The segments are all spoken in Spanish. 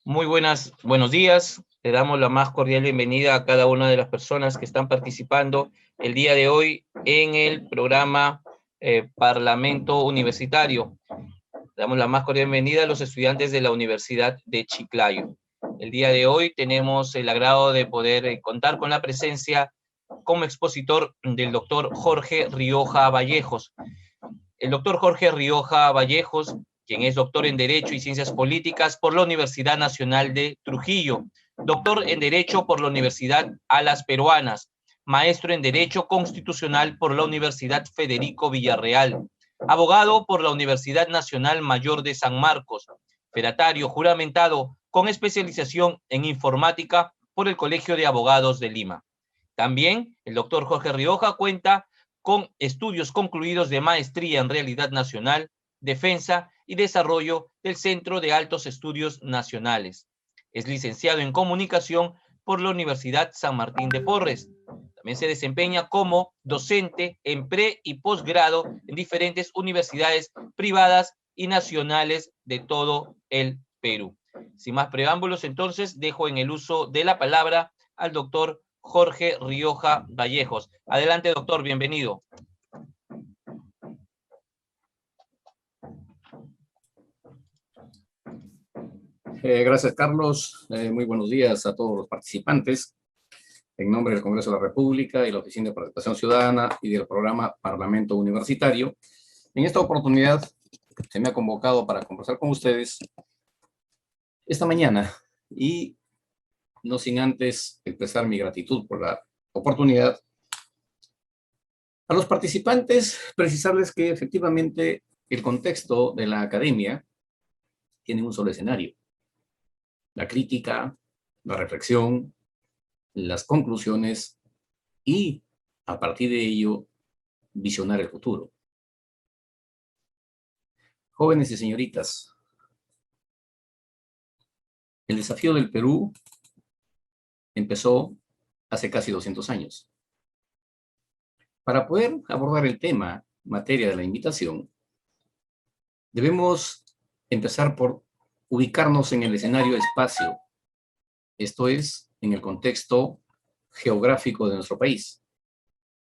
Buenos días. Le damos la más cordial bienvenida a cada una de las personas que están participando el día de hoy en el programa Parlamento Universitario. Le damos la más cordial bienvenida a los estudiantes de la Universidad de Chiclayo. El día de hoy tenemos el agrado de poder contar con la presencia como expositor del doctor Jorge Rioja Vallejos. El doctor Jorge Rioja Vallejos, quien es doctor en Derecho y Ciencias Políticas por la Universidad Nacional de Trujillo, doctor en Derecho por la Universidad Alas Peruanas, maestro en Derecho Constitucional por la Universidad Federico Villarreal, abogado por la Universidad Nacional Mayor de San Marcos, fedatario juramentado con especialización en informática por el Colegio de Abogados de Lima. También el doctor Jorge Rioja cuenta con estudios concluidos de maestría en Realidad Nacional, Defensa y Desarrollo del Centro de Altos Estudios Nacionales. Es licenciado en Comunicación por la Universidad San Martín de Porres. También se desempeña como docente en pre- y posgrado en diferentes universidades privadas y nacionales de todo el Perú. Sin más preámbulos, entonces, dejo en el uso de la palabra al doctor Jorge Rioja Vallejos. Adelante, doctor, bienvenido. Gracias, Carlos. Muy buenos días a todos los participantes. En nombre del Congreso de la República y la Oficina de Participación Ciudadana y del programa Parlamento Universitario, en esta oportunidad se me ha convocado para conversar con ustedes esta mañana y no sin antes expresar mi gratitud por la oportunidad. A los participantes, precisarles que efectivamente el contexto de la academia tiene un solo escenario: la crítica, la reflexión, las conclusiones y, a partir de ello, visionar el futuro. Jóvenes y señoritas, el desafío del Perú empezó hace casi 200 años. Para poder abordar el tema, materia de la invitación, debemos empezar por ubicarnos en el escenario espacio, esto es, en el contexto geográfico de nuestro país.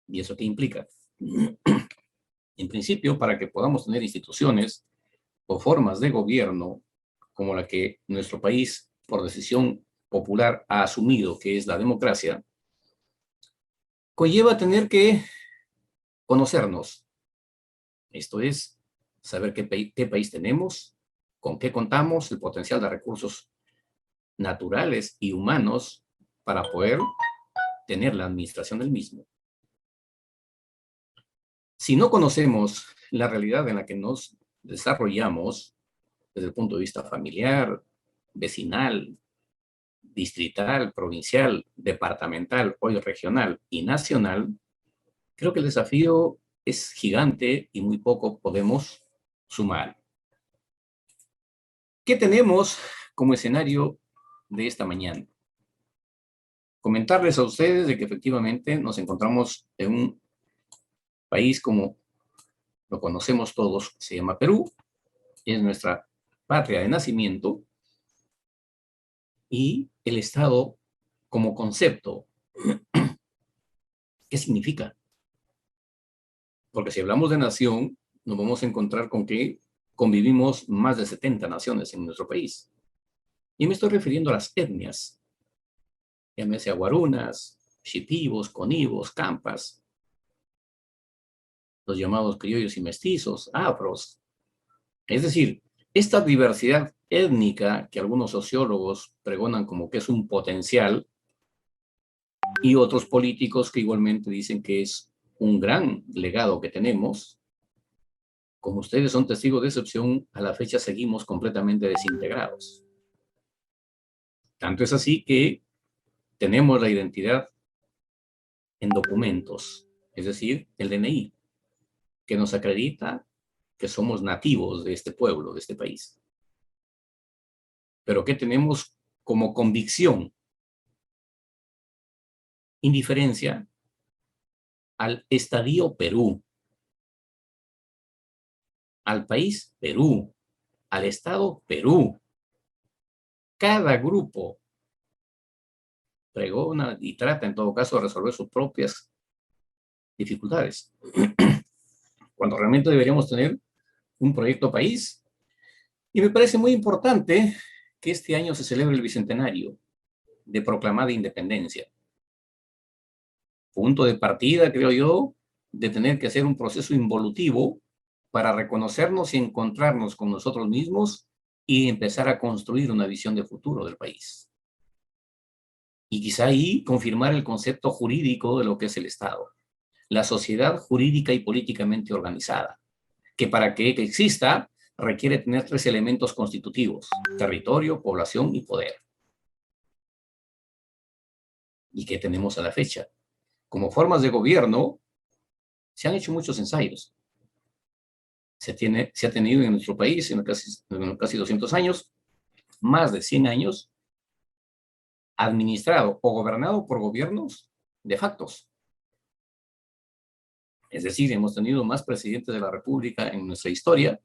¿Y eso qué implica? En principio, para que podamos tener instituciones o formas de gobierno como la que nuestro país, por decisión popular, ha asumido, que es la democracia, conlleva tener que conocernos. Esto es, saber qué país tenemos, con qué contamos, el potencial de recursos naturales y humanos para poder tener la administración del mismo. Si no conocemos la realidad en la que nos desarrollamos, desde el punto de vista familiar, vecinal, distrital, provincial, departamental, hoy regional y nacional, creo que el desafío es gigante y muy poco podemos sumar. ¿Qué tenemos como escenario de esta mañana? Comentarles a ustedes de que efectivamente nos encontramos en un país como lo conocemos todos, se llama Perú, es nuestra patria de nacimiento, y el Estado como concepto, ¿qué significa? Porque si hablamos de nación, nos vamos a encontrar con que convivimos más de 70 naciones en nuestro país. Y me estoy refiriendo a las etnias, llámese guarunas, shipibos, conibos, campas, los llamados criollos y mestizos, afros. Es decir, esta diversidad étnica que algunos sociólogos pregonan como que es un potencial, y otros políticos que igualmente dicen que es un gran legado que tenemos, como ustedes son testigos de excepción, a la fecha seguimos completamente desintegrados. Tanto es así que tenemos la identidad en documentos, es decir, el DNI, que nos acredita que somos nativos de este pueblo, de este país. Pero ¿qué tenemos como convicción? Indiferencia al estadio Perú, al país Perú, al Estado Perú. cada grupo pregona y trata en todo caso de resolver sus propias dificultades, cuando realmente deberíamos tener un proyecto país. Y me parece muy importante que este año se celebre el bicentenario de proclamada independencia. Punto de partida, creo yo, de tener que hacer un proceso involutivo para reconocernos y encontrarnos con nosotros mismos y empezar a construir una visión de futuro del país. Y quizá ahí confirmar el concepto jurídico de lo que es el Estado, la sociedad jurídica y políticamente organizada, que para que exista requiere tener 3 elementos constitutivos: territorio, población y poder. ¿Y qué tenemos a la fecha? Como formas de gobierno, se han hecho muchos ensayos. Se ha tenido en nuestro país, en casi 200 años, más de 100 años, administrado o gobernado por gobiernos de factos. Es decir, hemos tenido más presidentes de la República en nuestra historia,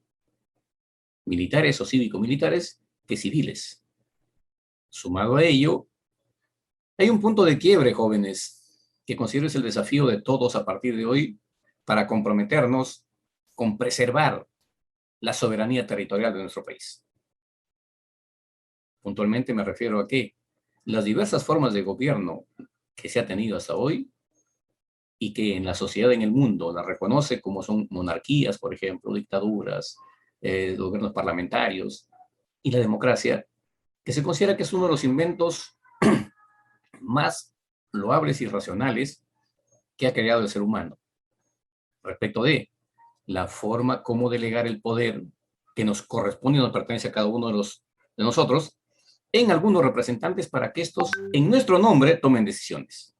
militares o cívico-militares, que civiles. Sumado a ello, hay un punto de quiebre, jóvenes, que considero es el desafío de todos a partir de hoy para comprometernos con preservar la soberanía territorial de nuestro país. Puntualmente me refiero a que las diversas formas de gobierno que se ha tenido hasta hoy y que en la sociedad en el mundo la reconoce como son monarquías, por ejemplo, dictaduras, gobiernos parlamentarios y la democracia, que se considera que es uno de los inventos más loables y racionales que ha creado el ser humano, respecto de la forma como delegar el poder que nos corresponde y nos pertenece a cada uno de nosotros en algunos representantes para que estos, en nuestro nombre, tomen decisiones.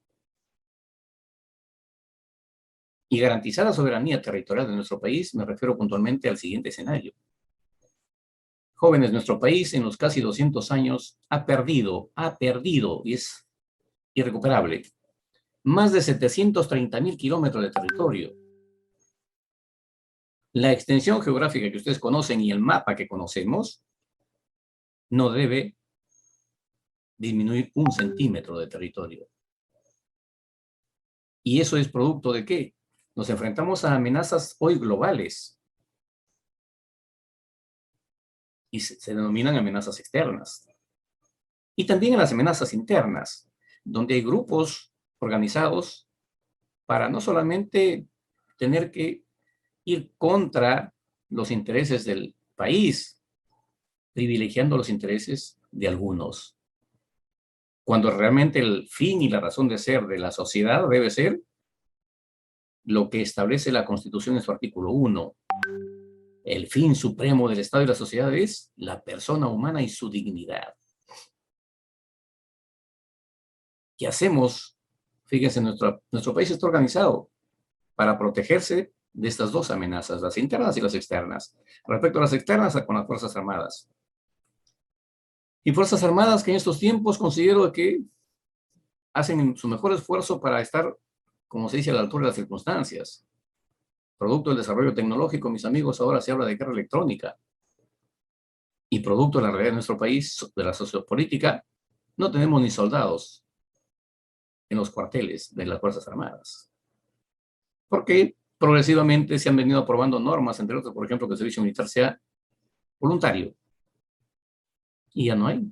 Y garantizar la soberanía territorial de nuestro país, me refiero puntualmente al siguiente escenario. Jóvenes, nuestro país en los casi 200 años ha perdido, y es irrecuperable, más de 730.000 kilómetros de territorio. La extensión geográfica que ustedes conocen y el mapa que conocemos no debe disminuir 1 centímetro de territorio. ¿Y eso es producto de qué? Nos enfrentamos a amenazas hoy globales y se denominan amenazas externas. Y también a las amenazas internas, donde hay grupos organizados para no solamente tener que ir contra los intereses del país, privilegiando los intereses de algunos, cuando realmente el fin y la razón de ser de la sociedad debe ser lo que establece la Constitución en su artículo 1. El fin supremo del Estado y la sociedad es la persona humana y su dignidad. ¿Qué hacemos? Fíjense, nuestro país está organizado para protegerse de estas 2 amenazas, las internas y las externas. Respecto a las externas, con las Fuerzas Armadas. Y Fuerzas Armadas que en estos tiempos considero que hacen su mejor esfuerzo para estar, como se dice, a la altura de las circunstancias. Producto del desarrollo tecnológico, mis amigos, ahora se habla de guerra electrónica. Y producto de la realidad de nuestro país, de la sociopolítica, no tenemos ni soldados en los cuarteles de las Fuerzas Armadas. Porque progresivamente se han venido aprobando normas, entre otras, por ejemplo, que el servicio militar sea voluntario. Y ya no hay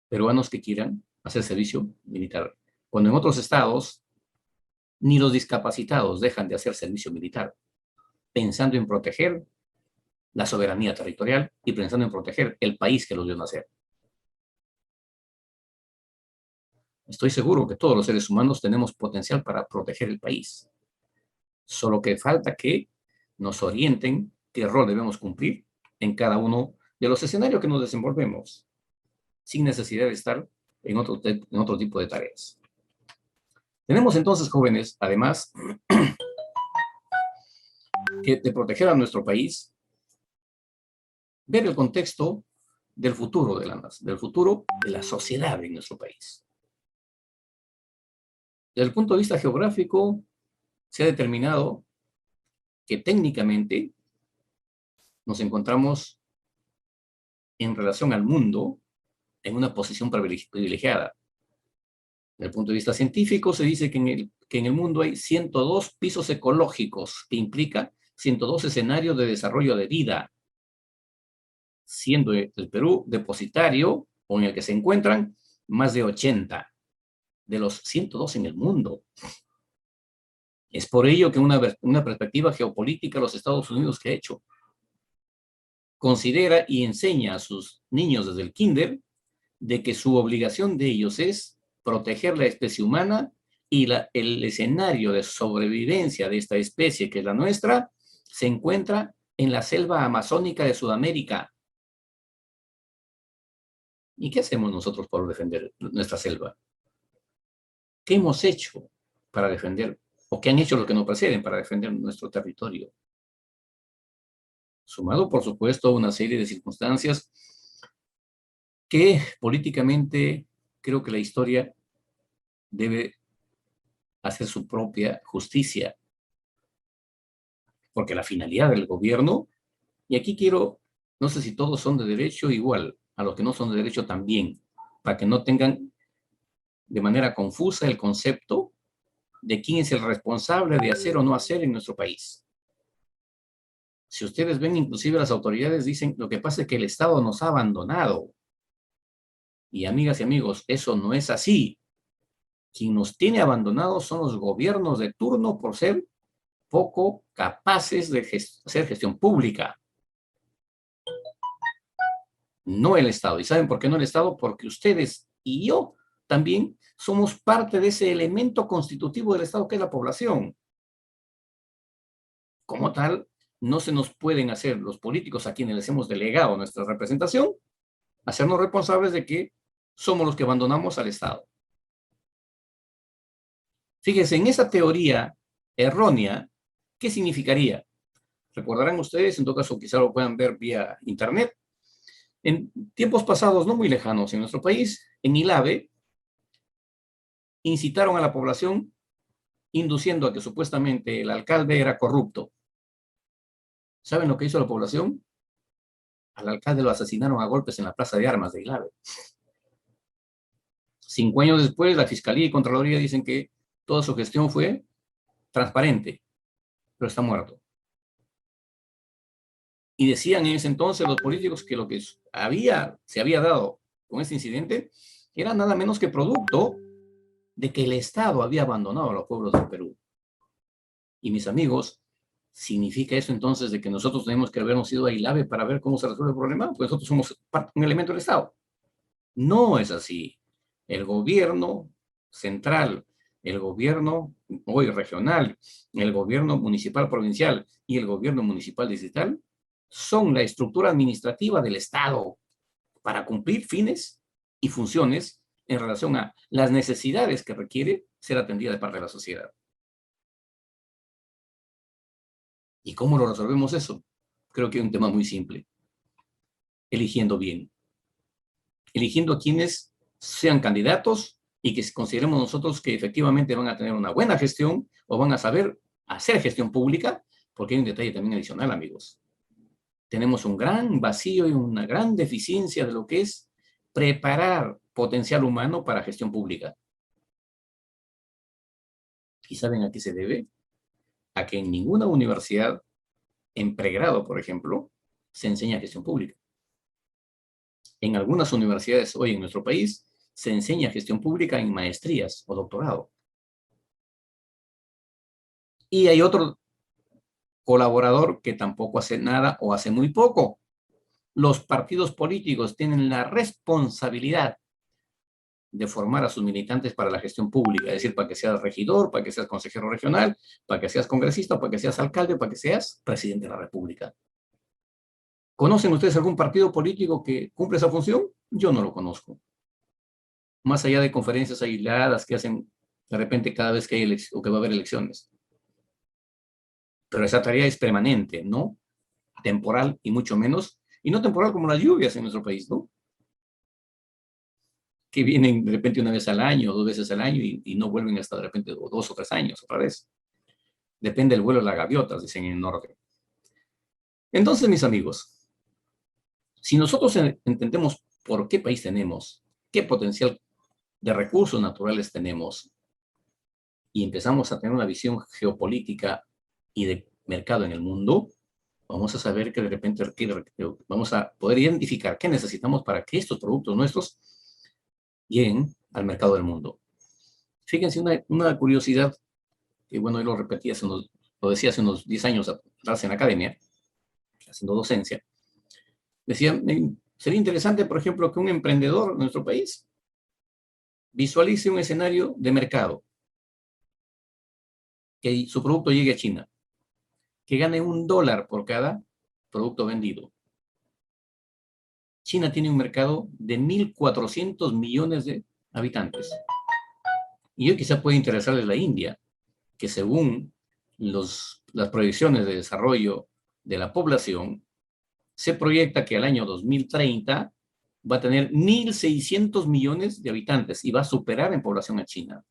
peruanos que quieran hacer servicio militar. Cuando en otros estados, ni los discapacitados dejan de hacer servicio militar, pensando en proteger la soberanía territorial y pensando en proteger el país que los vio nacer. Estoy seguro que todos los seres humanos tenemos potencial para proteger el país. Solo que falta que nos orienten qué rol debemos cumplir en cada uno de los escenarios que nos desenvolvemos, sin necesidad de estar en otro tipo de tareas. Tenemos entonces, jóvenes, además de proteger a nuestro país, ver el contexto del futuro del futuro de la sociedad en nuestro país. Desde el punto de vista geográfico, se ha determinado que técnicamente nos encontramos en relación al mundo en una posición privilegiada. Desde el punto de vista científico, se dice que en el mundo hay 102 pisos ecológicos, que implica 102 escenarios de desarrollo de vida, siendo el Perú depositario, o en el que se encuentran más de 80 de los 102 en el mundo. Es por ello que una perspectiva geopolítica los Estados Unidos que ha hecho considera y enseña a sus niños desde el kinder de que su obligación de ellos es proteger la especie humana y el escenario de sobrevivencia de esta especie, que es la nuestra, se encuentra en la selva amazónica de Sudamérica. ¿Y qué hacemos nosotros por defender nuestra selva? ¿Qué hemos hecho para defender, o qué han hecho los que nos preceden para defender nuestro territorio? Sumado, por supuesto, a una serie de circunstancias que políticamente creo que la historia debe hacer su propia justicia. Porque la finalidad del gobierno, y aquí quiero, no sé si todos son de derecho igual, a los que no son de derecho también, para que no tengan de manera confusa el concepto de quién es el responsable de hacer o no hacer en nuestro país. Si ustedes ven, inclusive las autoridades dicen, lo que pasa es que el Estado nos ha abandonado. Y amigas y amigos, eso no es así. Quien nos tiene abandonados son los gobiernos de turno por ser poco capaces de hacer gestión pública. No el Estado. ¿Y saben por qué no el Estado? Porque ustedes y yo también somos parte de ese elemento constitutivo del Estado que es la población. Como tal, no se nos pueden hacer los políticos a quienes les hemos delegado nuestra representación, hacernos responsables de que somos los que abandonamos al Estado. Fíjense, en esa teoría errónea, ¿qué significaría? Recordarán ustedes, en todo caso quizá lo puedan ver vía internet, en tiempos pasados, no muy lejanos en nuestro país, en Ilave, incitaron a la población induciendo a que supuestamente el alcalde era corrupto. ¿Saben lo que hizo la población? Al alcalde lo asesinaron a golpes en la plaza de armas de Ilave. 5 años después, la Fiscalía y Contraloría dicen que toda su gestión fue transparente, pero está muerto. Y decían en ese entonces los políticos que lo que se había dado con este incidente era nada menos que producto de que el Estado había abandonado a los pueblos del Perú. Y mis amigos, ¿significa eso entonces de que nosotros tenemos que habernos ido a Ilave para ver cómo se resuelve el problema? Pues nosotros somos un elemento del Estado. No es así. El gobierno central, el gobierno hoy regional, el gobierno municipal provincial y el gobierno municipal distrital son la estructura administrativa del Estado para cumplir fines y funciones en relación a las necesidades que requiere ser atendida de parte de la sociedad. ¿Y cómo lo resolvemos eso? Creo que es un tema muy simple. Eligiendo bien. Eligiendo a quienes sean candidatos y que consideremos nosotros que efectivamente van a tener una buena gestión o van a saber hacer gestión pública, porque hay un detalle también adicional, amigos. Tenemos un gran vacío y una gran deficiencia de lo que es preparar potencial humano para gestión pública. ¿Y saben a qué se debe? A que en ninguna universidad, en pregrado, por ejemplo, se enseña gestión pública. En algunas universidades hoy en nuestro país se enseña gestión pública en maestrías o doctorado. Y hay otro colaborador que tampoco hace nada o hace muy poco. Los partidos políticos tienen la responsabilidad de formar a sus militantes para la gestión pública, es decir, para que seas regidor, para que seas consejero regional, para que seas congresista, para que seas alcalde, para que seas presidente de la República. ¿Conocen ustedes algún partido político que cumple esa función? Yo no lo conozco. Más allá de conferencias aisladas que hacen de repente cada vez que hay o que va a haber elecciones. Pero esa tarea es permanente, ¿no? Temporal y mucho menos, y no temporal como las lluvias en nuestro país, ¿no? Que vienen de repente una vez al año, 2 veces al año y no vuelven hasta de repente 2 o 3 años otra vez. Depende del vuelo de las gaviotas, dicen en el norte. Entonces, mis amigos, si nosotros entendemos por qué país tenemos, qué potencial de recursos naturales tenemos, y empezamos a tener una visión geopolítica y de mercado en el mundo, vamos a saber que de repente vamos a poder identificar qué necesitamos para que estos productos nuestros lleguen al mercado del mundo. Fíjense una curiosidad, que bueno, yo lo repetí lo decía hace unos 10 años atrás en la academia, haciendo docencia. Decía, sería interesante, por ejemplo, que un emprendedor en nuestro país visualice un escenario de mercado, que su producto llegue a China, que gane $1 por cada producto vendido. China tiene un mercado de 1.400 millones de habitantes. Y hoy quizá puede interesarles la India, que según las proyecciones de desarrollo de la población, se proyecta que al año 2030 va a tener 1.600 millones de habitantes y va a superar en población a China.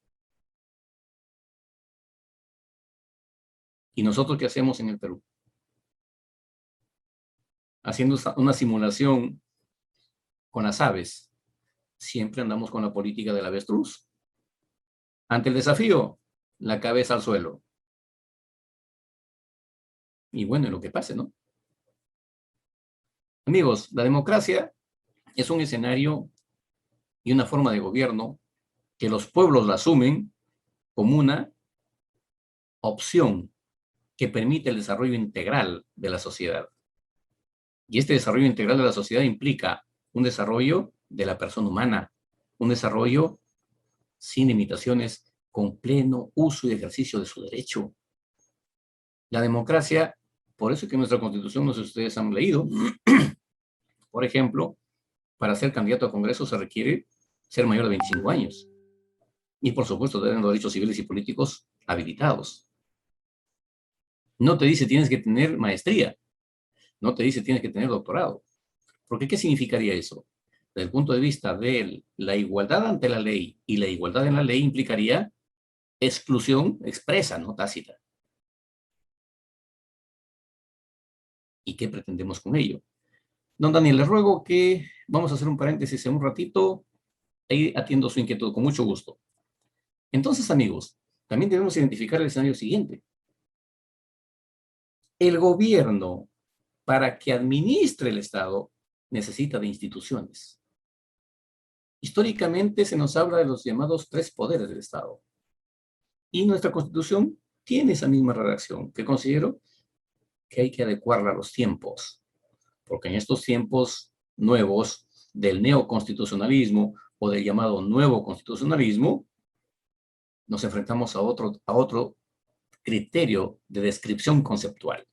¿Y nosotros qué hacemos en el Perú? Haciendo una simulación con las aves, siempre andamos con la política del avestruz. Ante el desafío, la cabeza al suelo. Y bueno, lo que pase, ¿no? Amigos, la democracia es un escenario y una forma de gobierno que los pueblos la asumen como una opción que permite el desarrollo integral de la sociedad. Y este desarrollo integral de la sociedad implica un desarrollo de la persona humana, un desarrollo sin limitaciones, con pleno uso y ejercicio de su derecho. La democracia, por eso que nuestra Constitución, no sé si ustedes han leído, por ejemplo, para ser candidato a Congreso se requiere ser mayor de 25 años. Y por supuesto, tener los derechos civiles y políticos habilitados. No te dice tienes que tener maestría, no te dice tienes que tener doctorado. Porque ¿qué significaría eso? Desde el punto de vista de la igualdad ante la ley y la igualdad en la ley implicaría exclusión expresa, no tácita. ¿Y qué pretendemos con ello? Don Daniel, les ruego que vamos a hacer un paréntesis en un ratito. Ahí atiendo su inquietud con mucho gusto. Entonces, amigos, también debemos identificar el escenario siguiente. El gobierno, para que administre el Estado, necesita de instituciones. Históricamente se nos habla de los llamados 3 poderes del Estado. Y nuestra Constitución tiene esa misma redacción, que considero que hay que adecuarla a los tiempos. Porque en estos tiempos nuevos del neoconstitucionalismo o del llamado nuevo constitucionalismo, nos enfrentamos a otro criterio de descripción conceptual.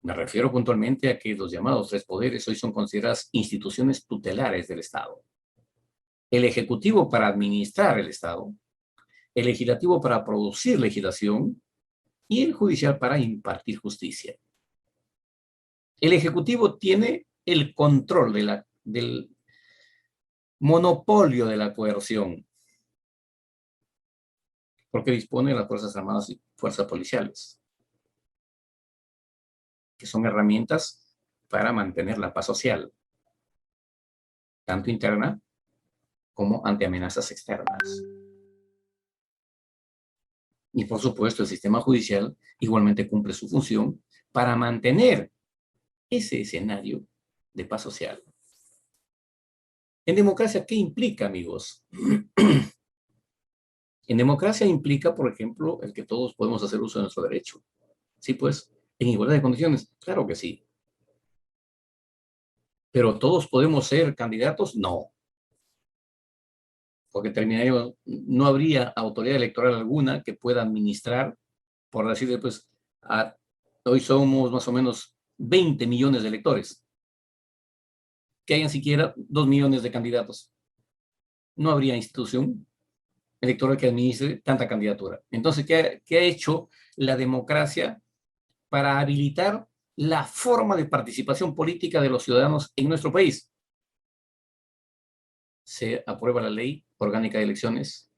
Me refiero puntualmente a que los llamados 3 poderes hoy son consideradas instituciones tutelares del Estado. El Ejecutivo para administrar el Estado, el Legislativo para producir legislación y el Judicial para impartir justicia. El Ejecutivo tiene el control del monopolio de la coerción, porque dispone de las Fuerzas Armadas y Fuerzas Policiales, que son herramientas para mantener la paz social, tanto interna como ante amenazas externas. Y por supuesto, el sistema judicial igualmente cumple su función para mantener ese escenario de paz social. En democracia, ¿qué implica, amigos? En democracia implica, por ejemplo, el que todos podemos hacer uso de nuestro derecho. Sí, pues, en igualdad de condiciones, claro que sí. ¿Pero todos podemos ser candidatos? No. Porque terminaríamos, no habría autoridad electoral alguna que pueda administrar, por decirle, pues, hoy somos más o menos 20 millones de electores. Que hayan siquiera 2 millones de candidatos. No habría institución electoral que administre tanta candidatura. Entonces, ¿qué ha hecho la democracia para habilitar la forma de participación política de los ciudadanos en nuestro país? Se aprueba la ley orgánica de elecciones,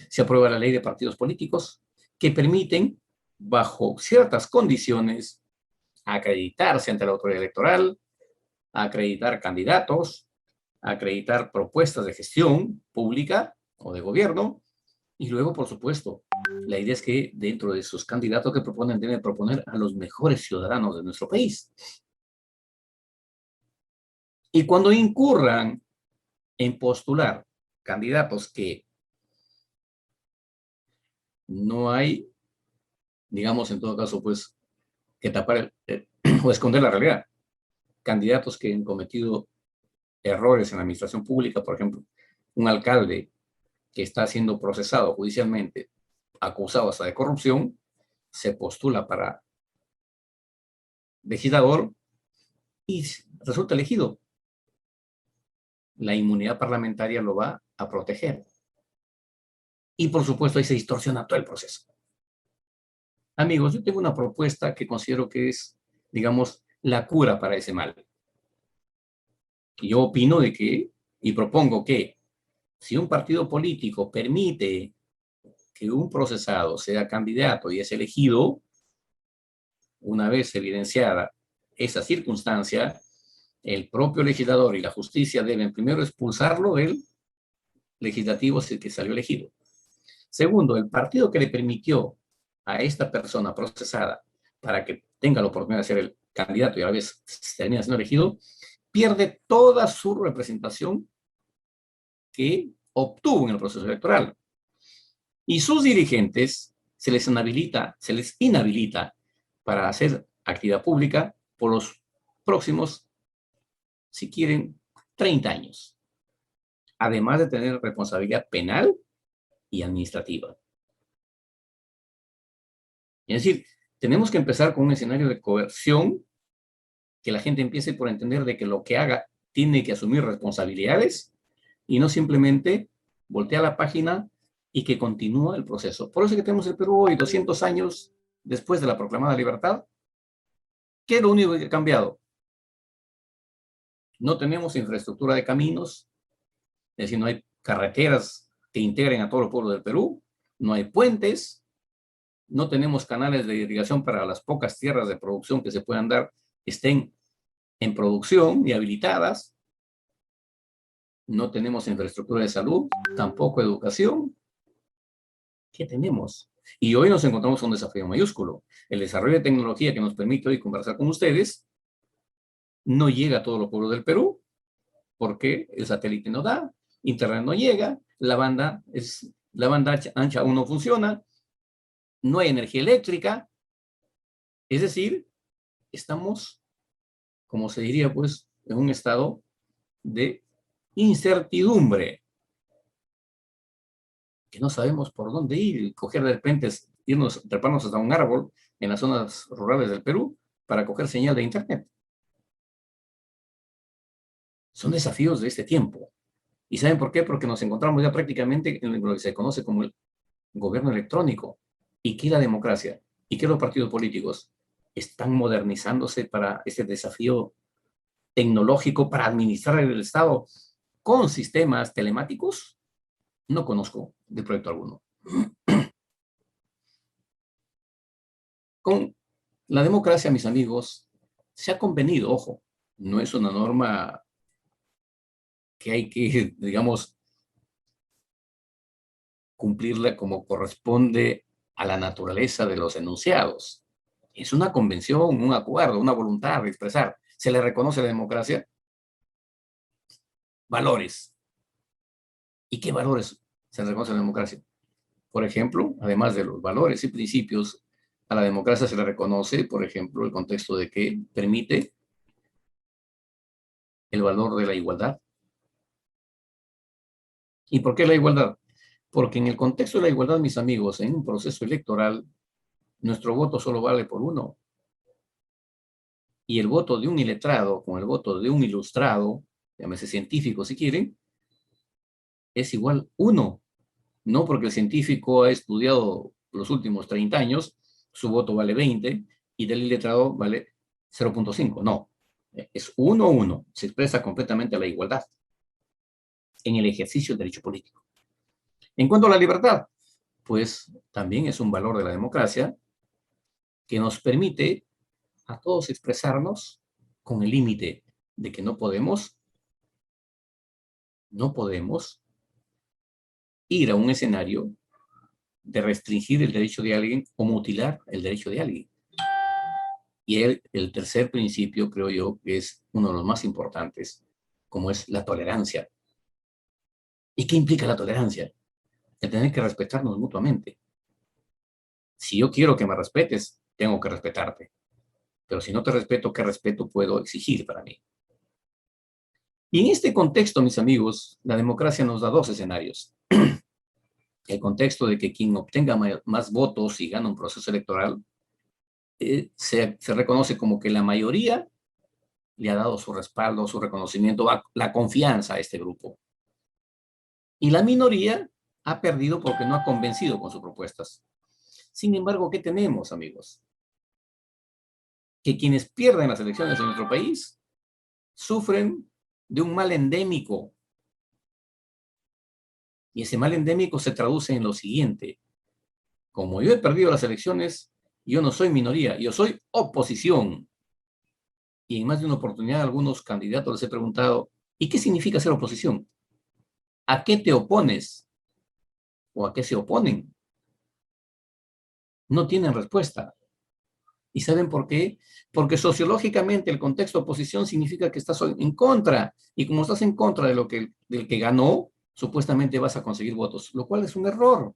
se aprueba la ley de partidos políticos que permiten, bajo ciertas condiciones, acreditarse ante la autoridad electoral, a acreditar candidatos, a acreditar propuestas de gestión pública o de gobierno, y luego, por supuesto, la idea es que dentro de sus candidatos que proponen, deben proponer a los mejores ciudadanos de nuestro país. Y cuando incurran en postular candidatos que no hay, digamos, en todo caso, pues, que tapar o esconder la realidad, candidatos que han cometido errores en la administración pública, por ejemplo, un alcalde que está siendo procesado judicialmente, acusado hasta de corrupción, se postula para legislador y resulta elegido. La inmunidad parlamentaria lo va a proteger. Y por supuesto ahí se distorsiona todo el proceso. Amigos, yo tengo una propuesta que considero que es, digamos, la cura para ese mal. Yo opino de que, y propongo que, si un partido político permite que un procesado sea candidato y es elegido, una vez evidenciada esa circunstancia, el propio legislador y la justicia deben primero expulsarlo del legislativo si es que salió elegido. Segundo, el partido que le permitió a esta persona procesada para que tenga la oportunidad de ser el candidato y a la vez termina siendo elegido, pierde toda su representación que obtuvo en el proceso electoral. Y sus dirigentes se les inhabilita para hacer actividad pública por los próximos, si quieren, 30 años. Además de tener responsabilidad penal y administrativa. Es decir, tenemos que empezar con un escenario de coerción, que la gente empiece por entender de que lo que haga tiene que asumir responsabilidades y no simplemente voltea la página y que continúa el proceso. Por eso es que tenemos el Perú hoy, 200 años después de la proclamada libertad. ¿Qué es lo único que ha cambiado? No tenemos infraestructura de caminos, es decir, no hay carreteras que integren a todos los pueblos del Perú, no hay puentes, no tenemos canales de irrigación para las pocas tierras de producción que se puedan dar, estén en producción y habilitadas, no tenemos infraestructura de salud, tampoco educación. ¿Qué tenemos? Y hoy nos encontramos con un desafío mayúsculo. El desarrollo de tecnología que nos permite hoy conversar con ustedes no llega a todos los pueblos del Perú, porque el satélite no da, internet no llega, la banda ancha aún no funciona, no hay energía eléctrica. Es decir, estamos, como se diría, pues, en un estado de incertidumbre, que no sabemos por dónde ir, coger de repente, treparnos hasta un árbol en las zonas rurales del Perú para coger señal de internet. Son desafíos de este tiempo. ¿Y saben por qué? Porque nos encontramos ya prácticamente en lo que se conoce como el gobierno electrónico. ¿Y qué la democracia? ¿Y qué los partidos políticos? ¿Están modernizándose para este desafío tecnológico para administrar el Estado con sistemas telemáticos? No conozco de proyecto alguno. Con la democracia, mis amigos, se ha convenido, ojo, no es una norma que hay que, digamos, cumplirla como corresponde a la naturaleza de los enunciados. Es una convención, un acuerdo, una voluntad de expresar. Se le reconoce a la democracia valores. ¿Y qué valores se le reconoce a la democracia? Por ejemplo, además de los valores y principios, a la democracia se le reconoce, por ejemplo, el contexto de que permite el valor de la igualdad. ¿Y por qué la igualdad? Porque en el contexto de la igualdad, mis amigos, en un proceso electoral, nuestro voto solo vale por uno. Y el voto de un iletrado con el voto de un ilustrado, llámese científico si quieren, es igual uno. No porque el científico ha estudiado los últimos 30 años, su voto vale 20 y del iletrado vale 0.5. No, es 1-1. Se expresa completamente la igualdad en el ejercicio del derecho político. En cuanto a la libertad, pues también es un valor de la democracia que nos permite a todos expresarnos con el límite de que no podemos ir a un escenario de restringir el derecho de alguien o mutilar el derecho de alguien. Y el tercer principio, creo yo, que es uno de los más importantes, como es la tolerancia. ¿Y qué implica la tolerancia? El tener que respetarnos mutuamente. Si yo quiero que me respetes, tengo que respetarte. Pero si no te respeto, ¿qué respeto puedo exigir para mí? Y en este contexto, mis amigos, la democracia nos da dos escenarios. El contexto de que quien obtenga más votos y gana un proceso electoral, se reconoce como que la mayoría le ha dado su respaldo, su reconocimiento, la confianza a este grupo. Y la minoría ha perdido porque no ha convencido con sus propuestas. Sin embargo, ¿qué tenemos, amigos? Que quienes pierden las elecciones en nuestro país sufren de un mal endémico. Y ese mal endémico se traduce en lo siguiente. Como yo he perdido las elecciones, yo no soy minoría, yo soy oposición. Y en más de una oportunidad a algunos candidatos les he preguntado, ¿y qué significa ser oposición? ¿A qué te opones? ¿O a qué se oponen? No tienen respuesta. ¿Y saben por qué? Porque sociológicamente el contexto de oposición significa que estás en contra. Y como estás en contra de del que ganó, supuestamente vas a conseguir votos, lo cual es un error.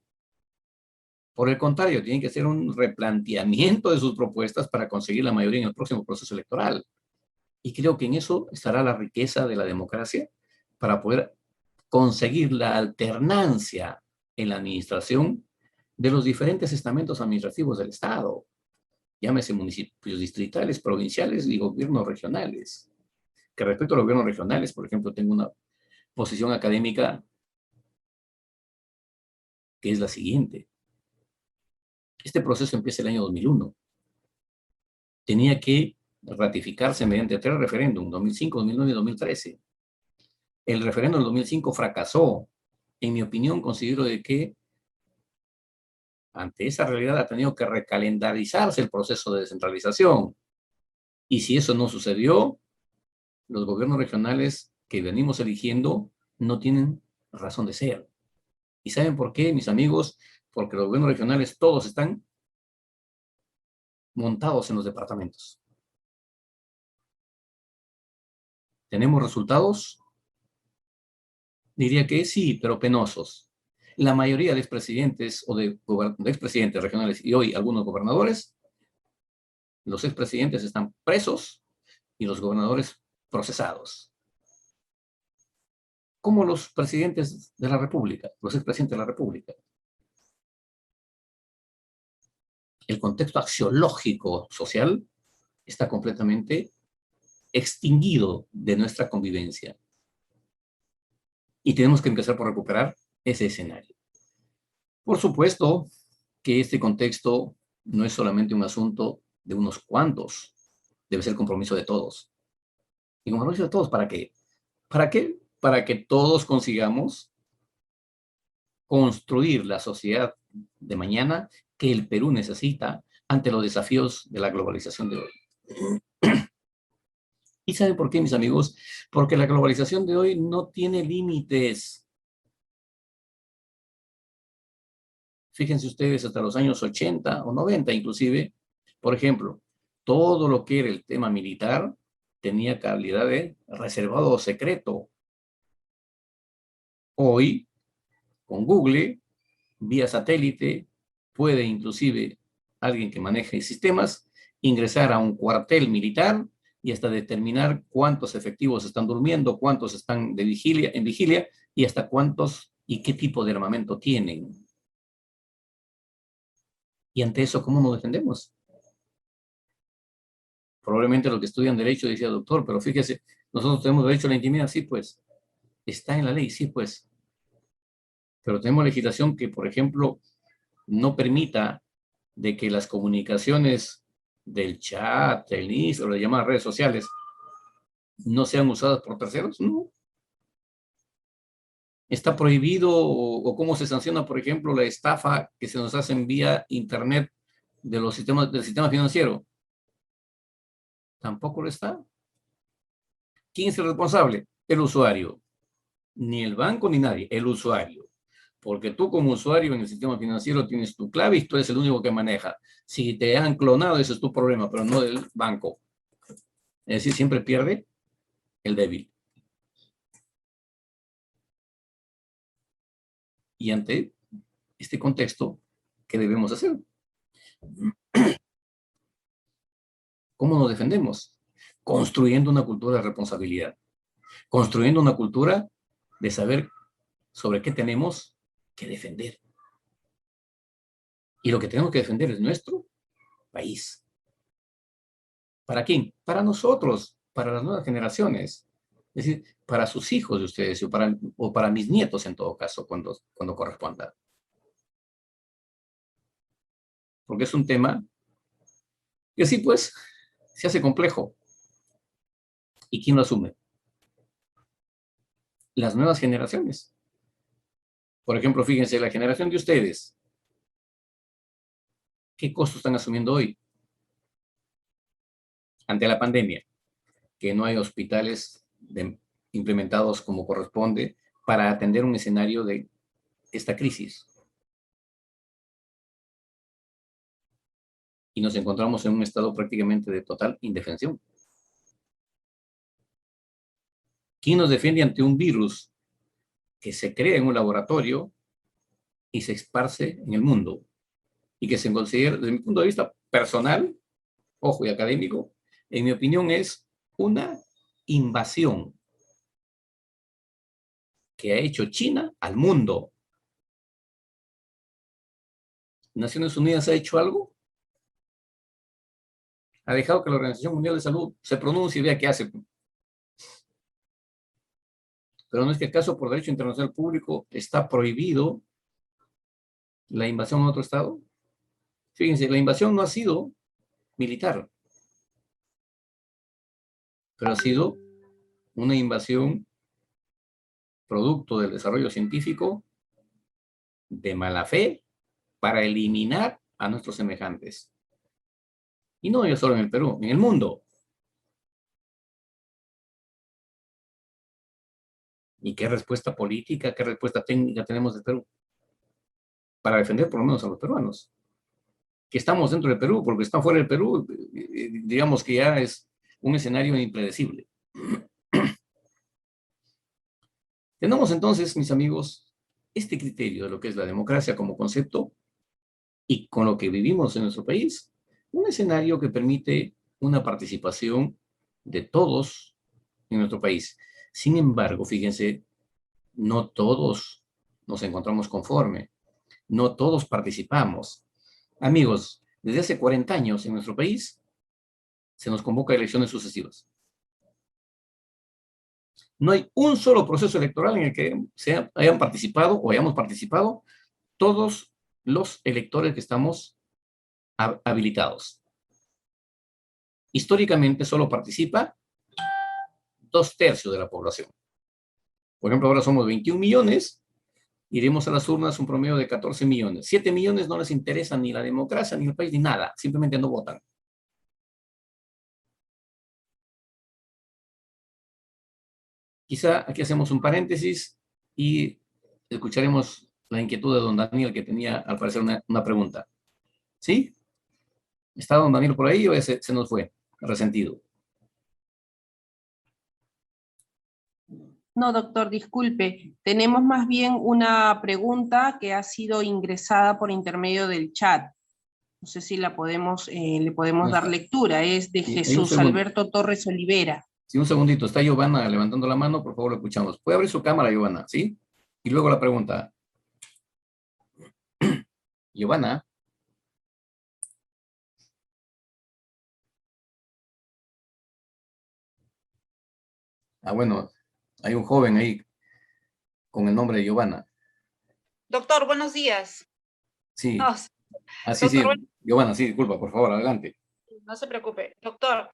Por el contrario, tienen que hacer un replanteamiento de sus propuestas para conseguir la mayoría en el próximo proceso electoral. Y creo que en eso estará la riqueza de la democracia para poder conseguir la alternancia en la administración de los diferentes estamentos administrativos del Estado. Llámese municipios distritales, provinciales y gobiernos regionales. Que respecto a los gobiernos regionales, por ejemplo, tengo una posición académica que es la siguiente. Este proceso empieza el año 2001. Tenía que ratificarse mediante 3 referéndums, 2005, 2009 y 2013. El referéndum del 2005 fracasó. En mi opinión, considero de que ante esa realidad ha tenido que recalendarizarse el proceso de descentralización. Y si eso no sucedió, los gobiernos regionales que venimos eligiendo no tienen razón de ser. ¿Y saben por qué, mis amigos? Porque los gobiernos regionales todos están montados en los departamentos. ¿Tenemos resultados? Diría que sí, pero penosos. La mayoría de expresidentes o de expresidentes regionales y hoy algunos gobernadores, los expresidentes están presos y los gobernadores procesados. Como los presidentes de la República, los expresidentes de la República. El contexto axiológico social está completamente extinguido de nuestra convivencia. Y tenemos que empezar por recuperar ese escenario. Por supuesto que este contexto no es solamente un asunto de unos cuantos, debe ser compromiso de todos. ¿Y compromiso de todos para qué? ¿Para qué? Para que todos consigamos construir la sociedad de mañana que el Perú necesita ante los desafíos de la globalización de hoy. ¿Y saben por qué, mis amigos? Porque la globalización de hoy no tiene límites. Fíjense ustedes, hasta los años 80 o 90 inclusive, por ejemplo, todo lo que era el tema militar tenía calidad de reservado o secreto. Hoy, con Google, vía satélite, puede inclusive alguien que maneje sistemas ingresar a un cuartel militar y hasta determinar cuántos efectivos están durmiendo, cuántos están en vigilia y hasta cuántos y qué tipo de armamento tienen. Y ante eso, ¿cómo nos defendemos? Probablemente los que estudian derecho decía, doctor, pero fíjese, nosotros tenemos derecho a la intimidad, sí, pues, está en la ley, sí, pues, pero tenemos legislación que, por ejemplo, no permita de que las comunicaciones del chat, del Instagram, o las llamadas redes sociales, no sean usadas por terceros, no. Está prohibido, o cómo se sanciona, por ejemplo, la estafa que se nos hace en vía internet de los sistemas, del sistema financiero. Tampoco lo está. ¿Quién es el responsable? El usuario. Ni el banco ni nadie, el usuario. Porque tú como usuario en el sistema financiero tienes tu clave y tú eres el único que maneja. Si te han clonado, ese es tu problema, pero no del banco. Es decir, siempre pierde el débil. Y ante este contexto, ¿qué debemos hacer? ¿Cómo nos defendemos? Construyendo una cultura de responsabilidad, construyendo una cultura de saber sobre qué tenemos que defender. Y lo que tenemos que defender es nuestro país. ¿Para quién? Para nosotros, para las nuevas generaciones. Es decir, para sus hijos de ustedes o para mis nietos en todo caso, cuando corresponda. Porque es un tema que sí, pues, se hace complejo. ¿Y quién lo asume? Las nuevas generaciones. Por ejemplo, fíjense, la generación de ustedes, ¿qué costos están asumiendo hoy ante la pandemia? Que no hay hospitales implementados como corresponde para atender un escenario de esta crisis. Y nos encontramos en un estado prácticamente de total indefensión. ¿Quién nos defiende ante un virus que se crea en un laboratorio y se esparce en el mundo? Y que se considera, desde mi punto de vista personal, ojo, y académico, en mi opinión es una invasión que ha hecho China al mundo. ¿Naciones Unidas ha hecho algo? Ha dejado que la Organización Mundial de Salud se pronuncie y vea qué hace. Pero no es que acaso por derecho internacional público está prohibido la invasión a otro estado. Fíjense, la invasión no ha sido militar, pero ha sido una invasión producto del desarrollo científico de mala fe para eliminar a nuestros semejantes. Y no solo en el Perú, en el mundo. ¿Y qué respuesta política, qué respuesta técnica tenemos del Perú? Para defender por lo menos a los peruanos. Que estamos dentro del Perú, porque están fuera del Perú, digamos que ya es un escenario impredecible. Tenemos entonces, mis amigos, este criterio de lo que es la democracia como concepto y con lo que vivimos en nuestro país, un escenario que permite una participación de todos en nuestro país. Sin embargo, fíjense, no todos nos encontramos conforme, no todos participamos. Amigos, desde hace 40 años en nuestro país se nos convoca a elecciones sucesivas. No hay un solo proceso electoral en el que hayan participado o hayamos participado todos los electores que estamos habilitados. Históricamente solo participa 2/3 de la población. Por ejemplo, ahora somos 21 millones, iremos a las urnas un promedio de 14 millones. 7 millones no les interesa ni la democracia, ni el país, ni nada, simplemente no votan. Quizá aquí hacemos un paréntesis y escucharemos la inquietud de don Daniel, que tenía al parecer una pregunta. ¿Sí? ¿Está don Daniel por ahí o se nos fue resentido? No, doctor, disculpe. Tenemos más bien una pregunta que ha sido ingresada por intermedio del chat. No sé si le podemos dar lectura. Es de Jesús Alberto Torres Olivera. Sí, un segundito. Está Giovanna levantando la mano. Por favor, lo escuchamos. Puede abrir su cámara, Giovanna, ¿sí? Y luego la pregunta. Giovanna. Ah, bueno, hay un joven ahí con el nombre de Giovanna. Doctor, buenos días. Sí. No, sí, doctor, sí. Giovanna, sí, disculpa, por favor, adelante. no se preocupe. Doctor,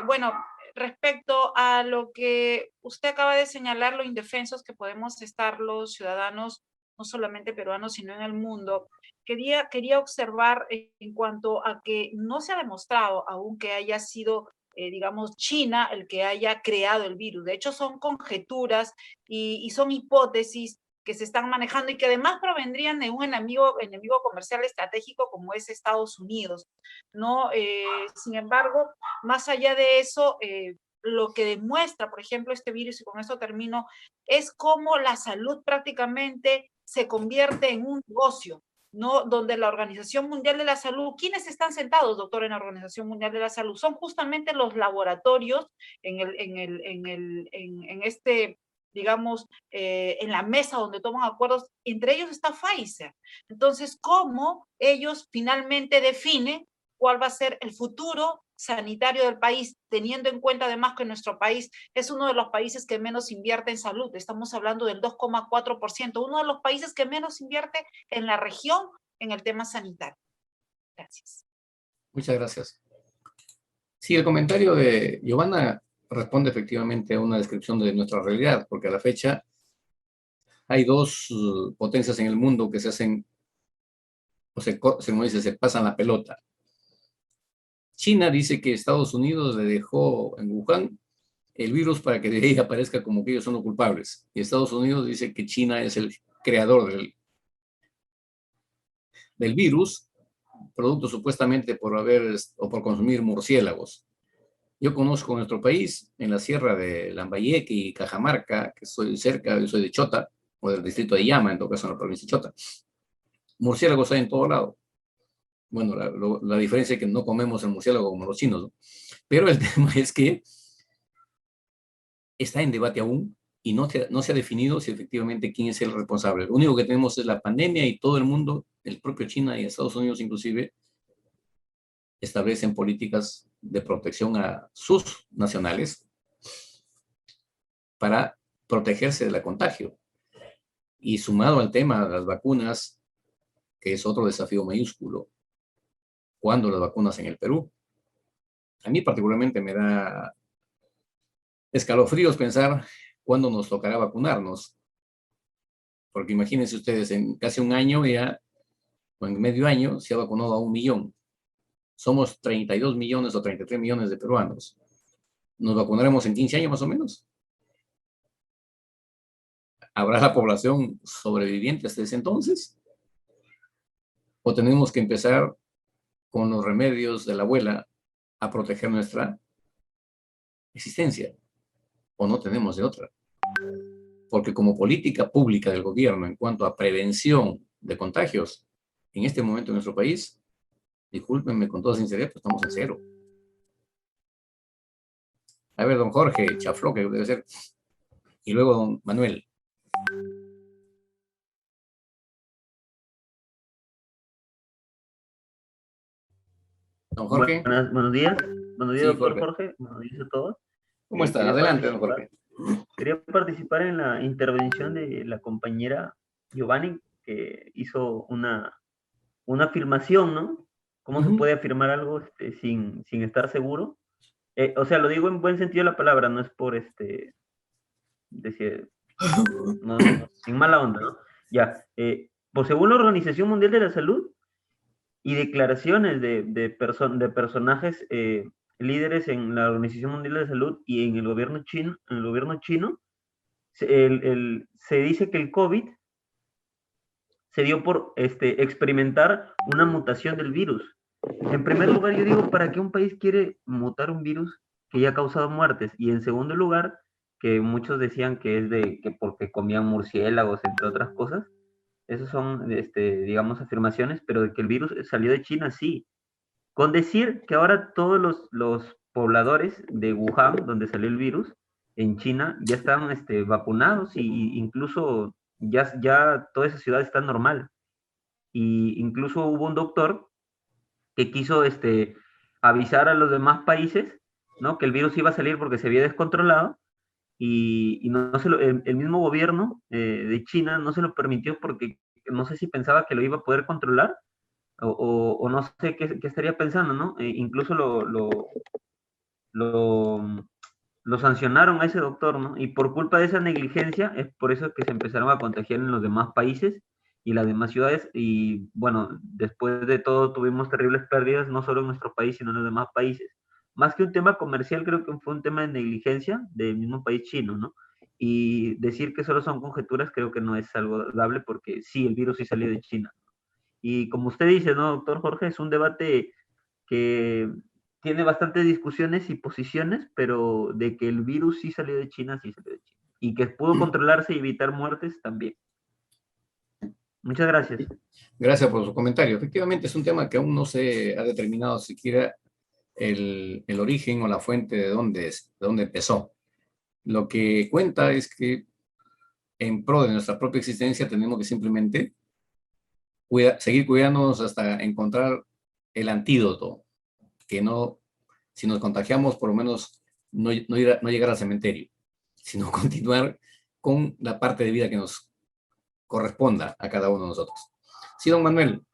bueno, respecto a lo que usted acaba de señalar, lo indefensos que podemos estar los ciudadanos, no solamente peruanos, sino en el mundo, quería observar en cuanto a que no se ha demostrado aún que haya sido digamos, China el que haya creado el virus. De hecho, son conjeturas y son hipótesis que se están manejando y que además provendrían de un enemigo comercial estratégico como es Estados Unidos, ¿no? Sin embargo, más allá de eso, lo que demuestra, por ejemplo, este virus, y con esto termino, es cómo la salud prácticamente se convierte en un negocio, ¿no? Donde la Organización Mundial de la Salud, ¿quiénes están sentados, doctor, en la Organización Mundial de la Salud? Son justamente los laboratorios en este, digamos, en la mesa donde toman acuerdos, entre ellos está Pfizer. Entonces, ¿cómo ellos finalmente definen cuál va a ser el futuro sanitario del país, teniendo en cuenta además que nuestro país es uno de los países que menos invierte en salud? Estamos hablando del 2,4%, uno de los países que menos invierte en la región en el tema sanitario. Gracias. Muchas gracias. Sí, el comentario de Giovanna responde efectivamente a una descripción de nuestra realidad, porque a la fecha hay dos potencias en el mundo que se hacen, o se pasan la pelota. China dice que Estados Unidos le dejó en Wuhan el virus para que de ahí aparezca como que ellos son los culpables. Y Estados Unidos dice que China es el creador del virus, producto supuestamente por haber o por consumir murciélagos. Yo conozco nuestro país, en la sierra de Lambayeque y Cajamarca, que soy cerca, yo soy de Chota, o del distrito de Llama, en todo caso en la provincia de Chota. Murciélagos hay en todo lado. Bueno, la diferencia es que no comemos el murciélago como los chinos, ¿no? Pero el tema es que está en debate aún y no se ha definido si efectivamente quién es el responsable. Lo único que tenemos es la pandemia y todo el mundo, el propio China y Estados Unidos inclusive, establecen políticas de protección a sus nacionales para protegerse del contagio. Y sumado al tema de las vacunas, que es otro desafío mayúsculo, ¿cuándo las vacunas en el Perú? A mí particularmente me da escalofríos pensar cuándo nos tocará vacunarnos. Porque imagínense ustedes, en casi un año ya, o en medio año, se ha vacunado a 1 millón. Somos 32 millones o 33 millones de peruanos. ¿Nos vacunaremos en 15 años más o menos? ¿Habrá la población sobreviviente hasta ese entonces? ¿O tenemos que empezar con los remedios de la abuela a proteger nuestra existencia? ¿O no tenemos de otra? Porque como política pública del gobierno en cuanto a prevención de contagios, en este momento en nuestro país, discúlpenme con toda sinceridad, pero estamos en cero. A ver, don Jorge Chafló, que debe ser, y luego don Manuel. Don Jorge. Buenos días, Sí, doctor Jorge. Jorge, buenos días a todos. ¿Cómo está? Adelante, don Jorge. Quería participar en la intervención de la compañera Giovanni, que hizo una afirmación, ¿no? ¿Cómo se puede afirmar algo sin estar seguro? O sea, lo digo en buen sentido de la palabra, no es por decir, no, sin mala onda, ¿no? Ya, pues según la Organización Mundial de la Salud y declaraciones de personajes líderes en la Organización Mundial de la Salud y en el gobierno chino, se dice que el COVID se dio por experimentar una mutación del virus. En primer lugar, yo digo, ¿para qué un país quiere mutar un virus que ya ha causado muertes? Y en segundo lugar, que muchos decían que es que porque comían murciélagos, entre otras cosas. Esas son, digamos, afirmaciones, pero de que el virus salió de China, sí. Con decir que ahora todos los pobladores de Wuhan, donde salió el virus, en China, ya están vacunados y incluso ya toda esa ciudad está normal. Y incluso hubo un doctor que quiso avisar a los demás países, ¿no? Que el virus iba a salir porque se había descontrolado y no el mismo gobierno de China no se lo permitió porque no sé si pensaba que lo iba a poder controlar o no sé qué estaría pensando, ¿no? Incluso lo sancionaron a ese doctor, ¿no? Y por culpa de esa negligencia es por eso que se empezaron a contagiar en los demás países y las demás ciudades y bueno, después de todo tuvimos terribles pérdidas, no solo en nuestro país, sino en los demás países. más que un tema comercial, creo que fue un tema de negligencia del mismo país chino, ¿no? Y decir que solo son conjeturas creo que no es saludable porque sí, el virus sí salió de China. Y como usted dice, ¿no, doctor Jorge? Es un debate que tiene bastantes discusiones y posiciones, pero de que el virus sí salió de China, sí salió de China. Y que pudo controlarse y evitar muertes también. Muchas gracias. Gracias por su comentario. Efectivamente, es un tema que aún no se ha determinado siquiera el origen o la fuente de dónde empezó. Lo que cuenta es que en pro de nuestra propia existencia tenemos que simplemente seguir cuidándonos hasta encontrar el antídoto, que no, si nos contagiamos, por lo menos no llegar al cementerio, sino continuar con la parte de vida que nos corresponda a cada uno de nosotros. Sí, don Manuel.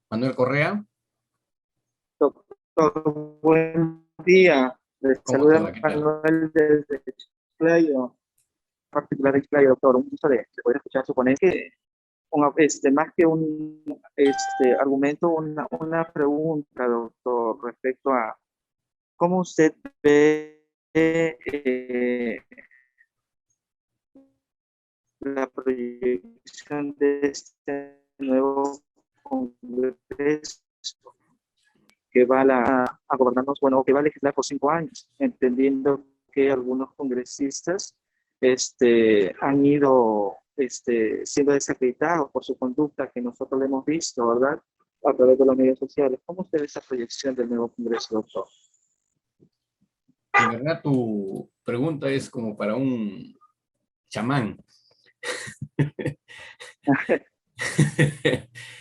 Manuel Correa. Doctor, buen día. Les ¿Cómo saluda está? ¿Qué tal? Manuel desde Chiclayo, particular de Chiclayo, doctor. Un gusto de poder escuchar su ponencia. Más que un argumento, una pregunta, doctor, respecto a cómo usted ve la proyección de este nuevo Congreso que va a gobernarnos, bueno, que va a legislar por 5 años, entendiendo que algunos congresistas han ido siendo desacreditados por su conducta que nosotros le hemos visto, ¿verdad? A través de los medios sociales. ¿Cómo usted ve esa proyección del nuevo Congreso, doctor? En verdad, tu pregunta es como para un chamán.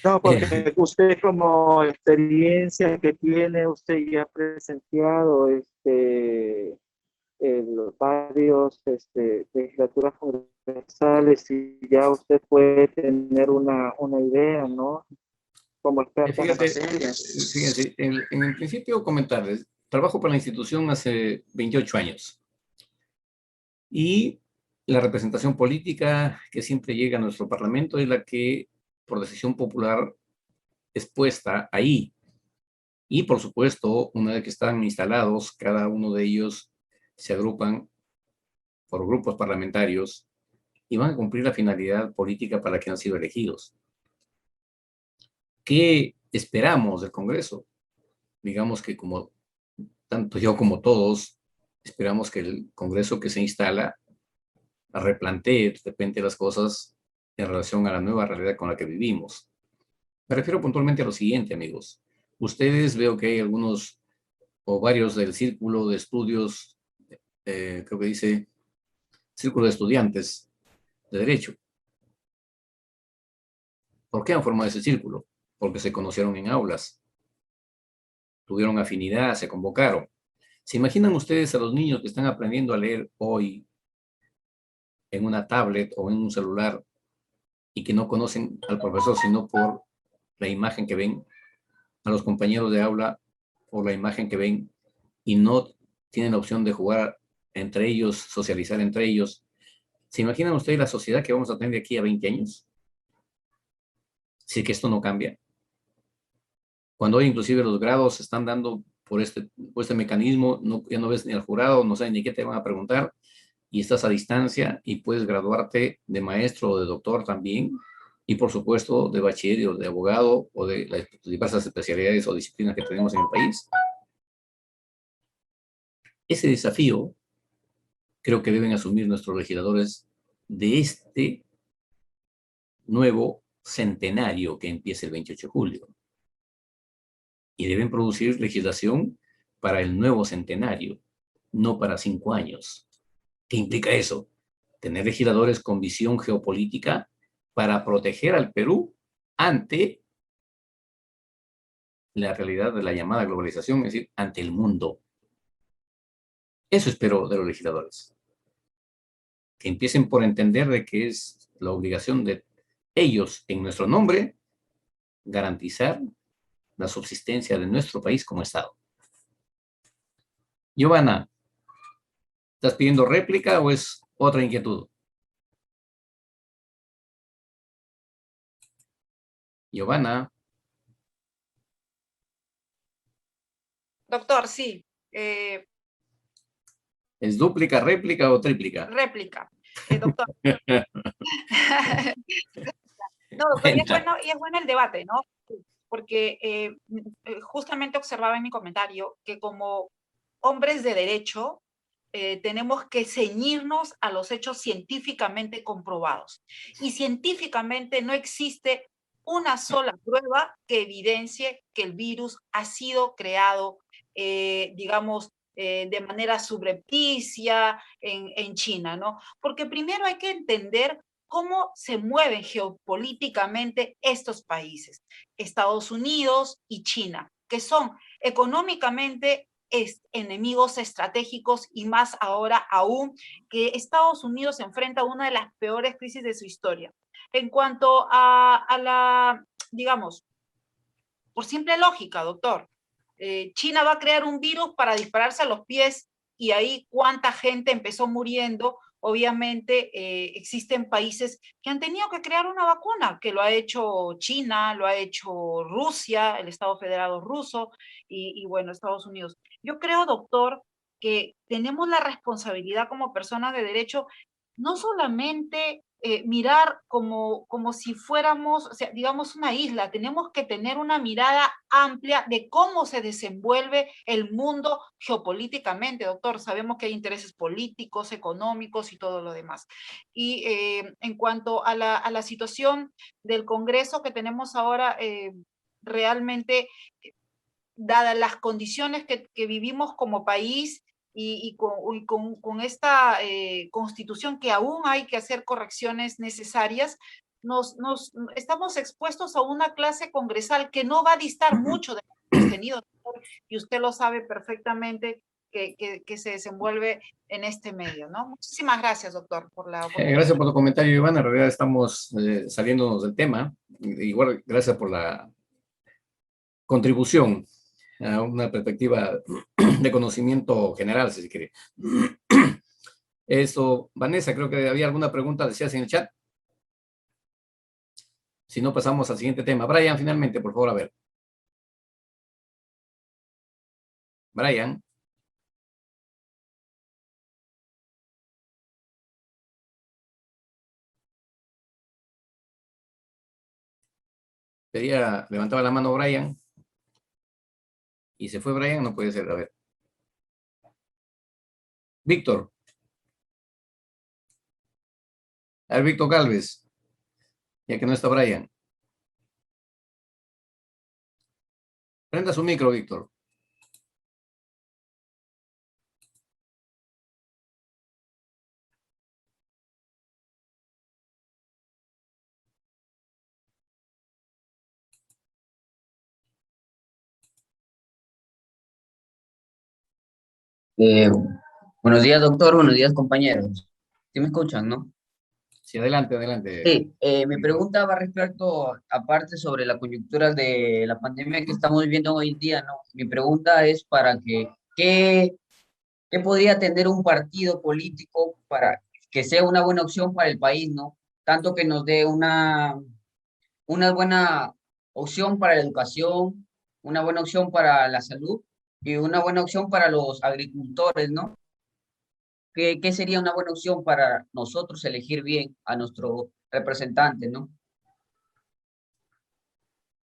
No, porque usted como experiencia que tiene, usted ya ha presenciado varios legislaturas congresales y ya usted puede tener una idea, ¿no? Como experta en la materia. Fíjense, en el principio comentarles, trabajo para la institución hace 28 años y la representación política que siempre llega a nuestro parlamento es la que por decisión popular es puesta ahí. Y por supuesto, una vez que están instalados, cada uno de ellos se agrupan por grupos parlamentarios y van a cumplir la finalidad política para la que han sido elegidos. ¿Qué esperamos del Congreso? Digamos que como tanto yo como todos, esperamos que el Congreso que se instala replantee de repente las cosas en relación a la nueva realidad con la que vivimos. Me refiero puntualmente a lo siguiente, amigos. Ustedes veo que hay algunos o varios del círculo de estudios, creo que dice Círculo de Estudiantes de Derecho. ¿Por qué han formado ese círculo? Porque se conocieron en aulas, tuvieron afinidad, se convocaron. ¿Se imaginan ustedes a los niños que están aprendiendo a leer hoy en una tablet o en un celular y que no conocen al profesor sino por la imagen que ven, a los compañeros de aula por la imagen que ven y no tienen la opción de jugar entre ellos, socializar entre ellos? ¿Se imaginan ustedes la sociedad que vamos a tener de aquí a 20 años? Si es que esto no cambia. Cuando hoy inclusive los grados se están dando por este mecanismo, ya no ves ni al jurado, no sabes ni qué te van a preguntar, y estás a distancia y puedes graduarte de maestro o de doctor también, y por supuesto de bachiller o de abogado o de las diversas especialidades o disciplinas que tenemos en el país. Ese desafío creo que deben asumir nuestros legisladores de este nuevo centenario que empieza el 28 de julio. Y deben producir legislación para el nuevo centenario, no para 5 años. ¿Qué implica eso? Tener legisladores con visión geopolítica para proteger al Perú ante la realidad de la llamada globalización, es decir, ante el mundo. Eso espero de los legisladores. Que empiecen por entender de que es la obligación de ellos, en nuestro nombre, garantizar la subsistencia de nuestro país como Estado. Giovanna, ¿estás pidiendo réplica o es otra inquietud? Giovanna. Doctor, sí. ¿Es dúplica, réplica o tríplica? Réplica. Doctor. No, doctor, y es bueno el debate, ¿no? Porque justamente observaba en mi comentario que como hombres de derecho tenemos que ceñirnos a los hechos científicamente comprobados. Y científicamente no existe una sola prueba que evidencie que el virus ha sido creado, digamos, de manera subrepticia en China, ¿no? Porque primero hay que entender cómo se mueven geopolíticamente estos países, Estados Unidos y China, que son económicamente enemigos estratégicos y más ahora aún que Estados Unidos se enfrenta a una de las peores crisis de su historia. En cuanto a la, digamos, por simple lógica, doctor, China va a crear un virus para dispararse a los pies y ahí cuánta gente empezó muriendo. Obviamente existen países que han tenido que crear una vacuna, que lo ha hecho China, lo ha hecho Rusia, el Estado Federado Ruso y bueno, Estados Unidos. Yo creo, doctor, que tenemos la responsabilidad como personas de derecho no solamente mirar como si fuéramos, o sea, digamos, una isla. Tenemos que tener una mirada amplia de cómo se desenvuelve el mundo geopolíticamente, doctor. Sabemos que hay intereses políticos, económicos y todo lo demás. Y en cuanto a la situación del Congreso que tenemos ahora, realmente, dadas las condiciones que vivimos como país, y con esta constitución que aún hay que hacer correcciones necesarias, estamos expuestos a una clase congresal que no va a distar mucho de lo que hemos tenido, y usted lo sabe perfectamente que se desenvuelve en este medio, ¿no? Muchísimas gracias, doctor, por la oportunidad. Gracias por tu comentario, Ivana. En realidad estamos saliéndonos del tema. Igual, gracias por la contribución a una perspectiva de conocimiento general, si se quiere. Eso, Vanessa, creo que había alguna pregunta, decías en el chat. Si no, pasamos al siguiente tema. Brian, finalmente, por favor, a ver. Brian. Levantaba la mano Brian. Y se fue Brian, no puede ser, a ver. Víctor. A ver, Víctor Galvez. Ya que no está Brian. Prenda su micro, Víctor. Eh, Buenos días, doctor. Buenos días, compañeros. ¿Sí me escuchan, no? Sí, adelante, adelante. Sí, mi pregunta va respecto, aparte sobre la coyuntura de la pandemia que estamos viviendo hoy en día, ¿no? Mi pregunta es ¿qué podría tener un partido político para que sea una buena opción para el país, ¿no? Tanto que nos dé una buena opción para la educación, una buena opción para la salud y una buena opción para los agricultores, ¿no? ¿Qué sería una buena opción para nosotros elegir bien a nuestro representante, ¿no?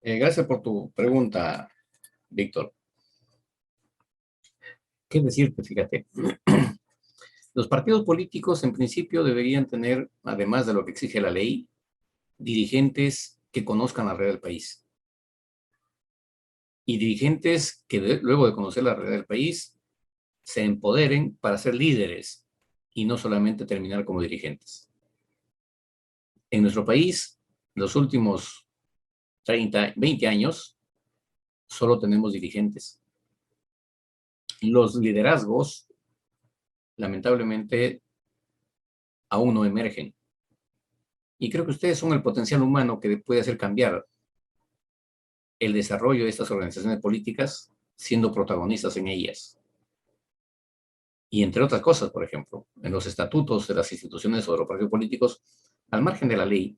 Gracias por tu pregunta, Víctor. ¿Qué decirte? Fíjate. Los partidos políticos en principio deberían tener, además de lo que exige la ley, dirigentes que conozcan la realidad del país. Y dirigentes que luego de conocer la realidad del país se empoderen para ser líderes y no solamente terminar como dirigentes. En nuestro país, los últimos 30, 20 años, solo tenemos dirigentes. Los liderazgos, lamentablemente, aún no emergen. Y creo que ustedes son el potencial humano que puede hacer cambiar el desarrollo de estas organizaciones políticas siendo protagonistas en ellas. Y entre otras cosas, por ejemplo, en los estatutos de las instituciones o de los partidos políticos, al margen de la ley,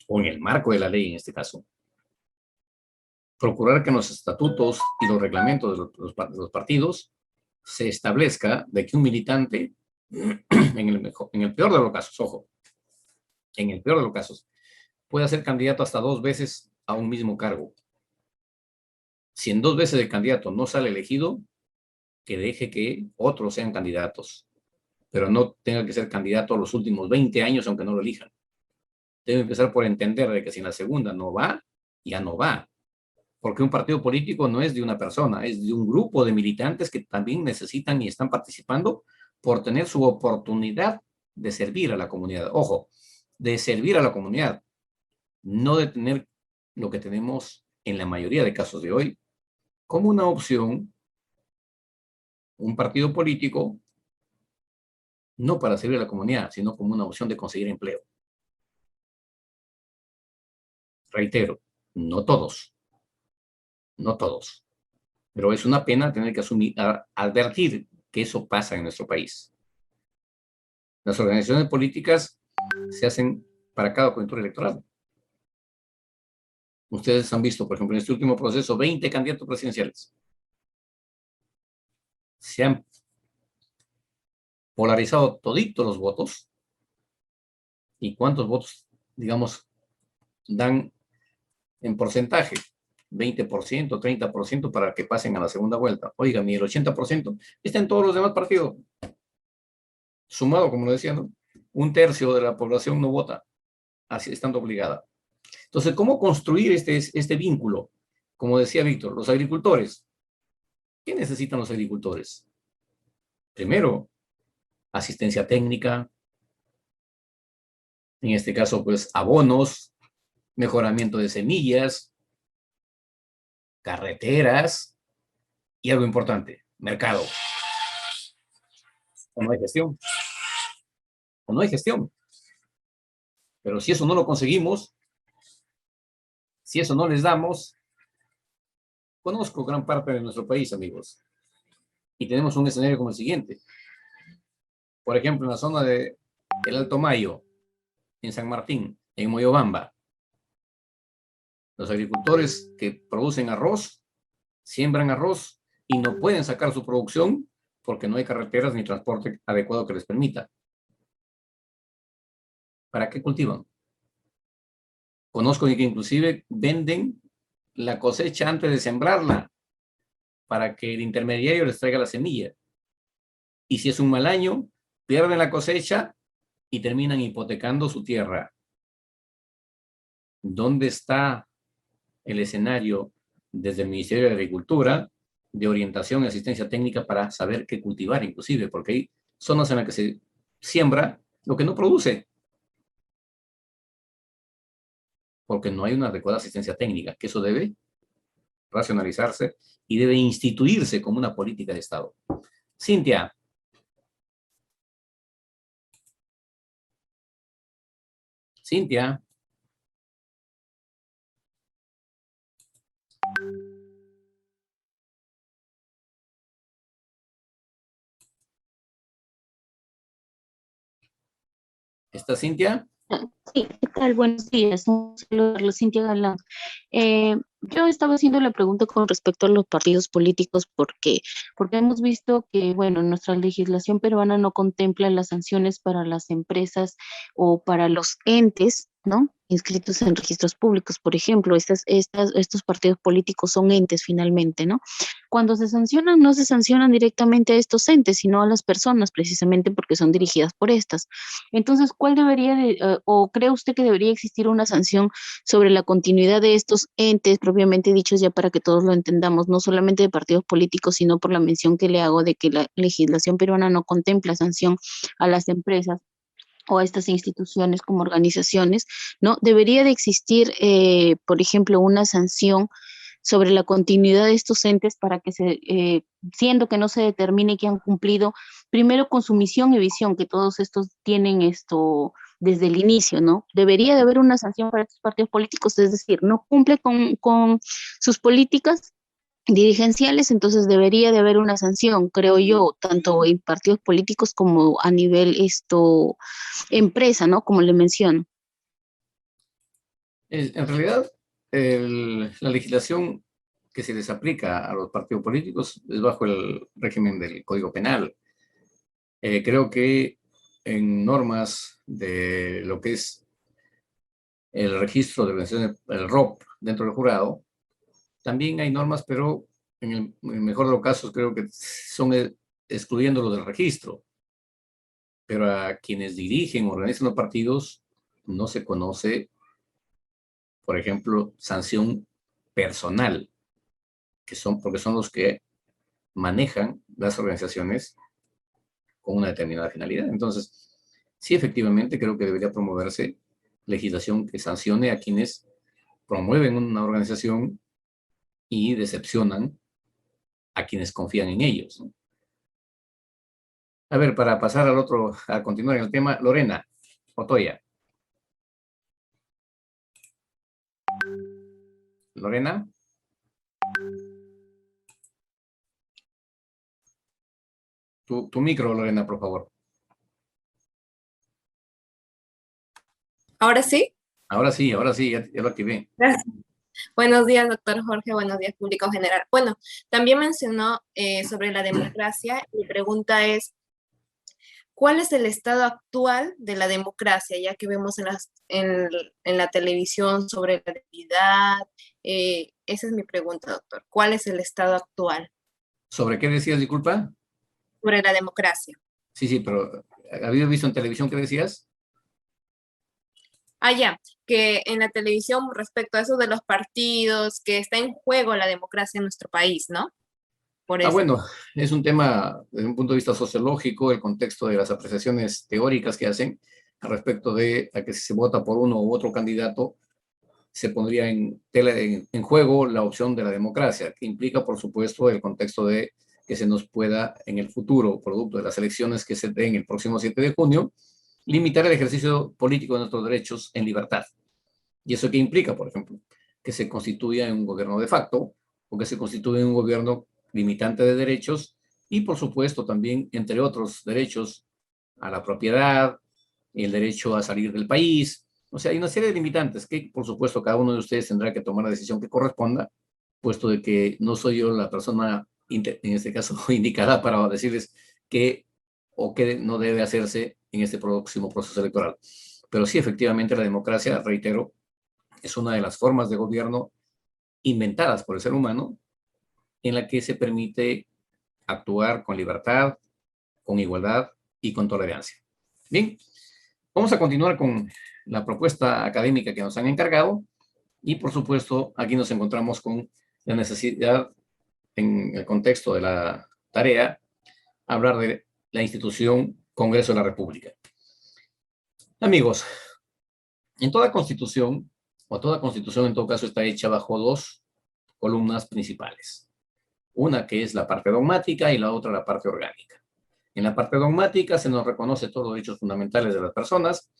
o en el marco de la ley en este caso, procurar que en los estatutos y los reglamentos de los partidos se establezca de que un militante, en el peor de los casos, ojo, en el peor de los casos, puede ser candidato hasta 2 veces a un mismo cargo. Si en 2 veces el candidato no sale elegido, que deje que otros sean candidatos, pero no tenga que ser candidato a los últimos 20 años aunque no lo elijan. Debe empezar por entender de que si en la segunda no va, ya no va. Porque un partido político no es de una persona, es de un grupo de militantes que también necesitan y están participando por tener su oportunidad de servir a la comunidad. Ojo, de servir a la comunidad, no de tener lo que tenemos en la mayoría de casos de hoy como una opción, un partido político, no para servir a la comunidad, sino como una opción de conseguir empleo. Reitero, no todos, pero es una pena tener que advertir que eso pasa en nuestro país. Las organizaciones políticas se hacen para cada coyuntura electoral. Ustedes han visto, por ejemplo, en este último proceso, 20 candidatos presidenciales. Se han polarizado toditos los votos. ¿Y cuántos votos, digamos, dan en porcentaje? 20%, 30% para que pasen a la segunda vuelta. Oigan, y el 80% está en todos los demás partidos. Sumado, como lo decía, ¿no? 1/3 de la población no vota, así estando obligada. Entonces, ¿cómo construir este vínculo? Como decía Víctor, los agricultores. ¿Qué necesitan los agricultores? Primero, asistencia técnica. En este caso, pues, abonos, mejoramiento de semillas, carreteras y algo importante, mercado. O no hay gestión. O no hay gestión. Pero si eso no lo conseguimos, si eso no les damos, conozco gran parte de nuestro país, amigos. Y tenemos un escenario como el siguiente. Por ejemplo, en la zona del Alto Mayo, en San Martín, en Moyobamba, los agricultores que producen arroz, siembran arroz y no pueden sacar su producción porque no hay carreteras ni transporte adecuado que les permita. ¿Para qué cultivan? Conozco que inclusive venden la cosecha antes de sembrarla para que el intermediario les traiga la semilla. Y si es un mal año, pierden la cosecha y terminan hipotecando su tierra. ¿Dónde está el escenario desde el Ministerio de Agricultura de orientación y asistencia técnica para saber qué cultivar inclusive? Porque hay zonas en las que se siembra lo que no produce. Porque no hay una adecuada asistencia técnica, que eso debe racionalizarse y debe instituirse como una política de Estado. Cintia. Cintia. ¿Está Cintia? Sí, ¿qué tal? Buenos días. Un saludo, Cintia Galán. Yo estaba haciendo la pregunta con respecto a los partidos políticos porque hemos visto que, bueno, nuestra legislación peruana no contempla las sanciones para las empresas o para los entes, ¿no?, inscritos en registros públicos. Por ejemplo, estos partidos políticos son entes finalmente, ¿no? Cuando se sancionan, no se sancionan directamente a estos entes, sino a las personas, precisamente porque son dirigidas por estas. Entonces, ¿cuál debería o cree usted que debería existir una sanción sobre la continuidad de estos entes propiamente dichos, ya para que todos lo entendamos, no solamente de partidos políticos, sino por la mención que le hago de que la legislación peruana no contempla sanción a las empresas o a estas instituciones como organizaciones, ¿no? Debería de existir, por ejemplo, una sanción sobre la continuidad de estos entes para que siendo que no se determine que han cumplido primero con su misión y visión, que todos estos tienen esto desde el inicio, ¿no? Debería de haber una sanción para estos partidos políticos, es decir, no cumple con sus políticas dirigenciales, entonces debería de haber una sanción, creo yo, tanto en partidos políticos como a nivel empresa, ¿no? Como le menciono. En realidad, la legislación que se les aplica a los partidos políticos es bajo el régimen del Código Penal. Creo que en normas de lo que es el registro de organizaciones, el ROP, dentro del jurado, también hay normas, pero en el mejor de los casos creo que son excluyéndolo del registro. Pero a quienes dirigen o organizan los partidos no se conoce, por ejemplo, sanción personal, porque son los que manejan las organizaciones con una determinada finalidad. Entonces, sí, efectivamente, creo que debería promoverse legislación que sancione a quienes promueven una organización y decepcionan a quienes confían en ellos, ¿no? A ver, para pasar al otro, a continuar en el tema, Lorena Otoya. Lorena. Tu micro, Lorena, por favor. ¿Ahora sí? Ahora sí, ya lo activé. Gracias. Buenos días, doctor Jorge. Buenos días, público general. Bueno, también mencionó sobre la democracia. Mi pregunta es, ¿cuál es el estado actual de la democracia? Ya que vemos en la televisión sobre la debilidad. Esa es mi pregunta, doctor. ¿Cuál es el estado actual? ¿Sobre qué decías, disculpa? Sobre la democracia. Sí, pero ¿habías visto en televisión qué decías? Ya, que en la televisión respecto a eso de los partidos, que está en juego la democracia en nuestro país, ¿no? Por eso. Bueno, es un tema desde un punto de vista sociológico, el contexto de las apreciaciones teóricas que hacen al respecto de a que si se vota por uno u otro candidato, se pondría en juego la opción de la democracia, que implica, por supuesto, el contexto de que se nos pueda en el futuro, producto de las elecciones que se den el próximo 7 de junio, limitar el ejercicio político de nuestros derechos en libertad. ¿Y eso qué implica, por ejemplo? Que se constituya en un gobierno de facto o que se constituya en un gobierno limitante de derechos y, por supuesto, también, entre otros derechos, a la propiedad, el derecho a salir del país. O sea, hay una serie de limitantes que, por supuesto, cada uno de ustedes tendrá que tomar la decisión que corresponda, puesto de que no soy yo la persona, en este caso, indicada para decirles qué o qué no debe hacerse en este próximo proceso electoral. Pero sí, efectivamente, la democracia, reitero, es una de las formas de gobierno inventadas por el ser humano en la que se permite actuar con libertad, con igualdad y con tolerancia. Bien, vamos a continuar con la propuesta académica que nos han encargado y, por supuesto, aquí nos encontramos con la necesidad, en el contexto de la tarea, hablar de la institución Congreso de la República. Amigos, en toda constitución, o toda constitución en todo caso, está hecha bajo dos columnas principales. Una que es la parte dogmática y la otra la parte orgánica. En la parte dogmática se nos reconoce todos los derechos fundamentales de las personas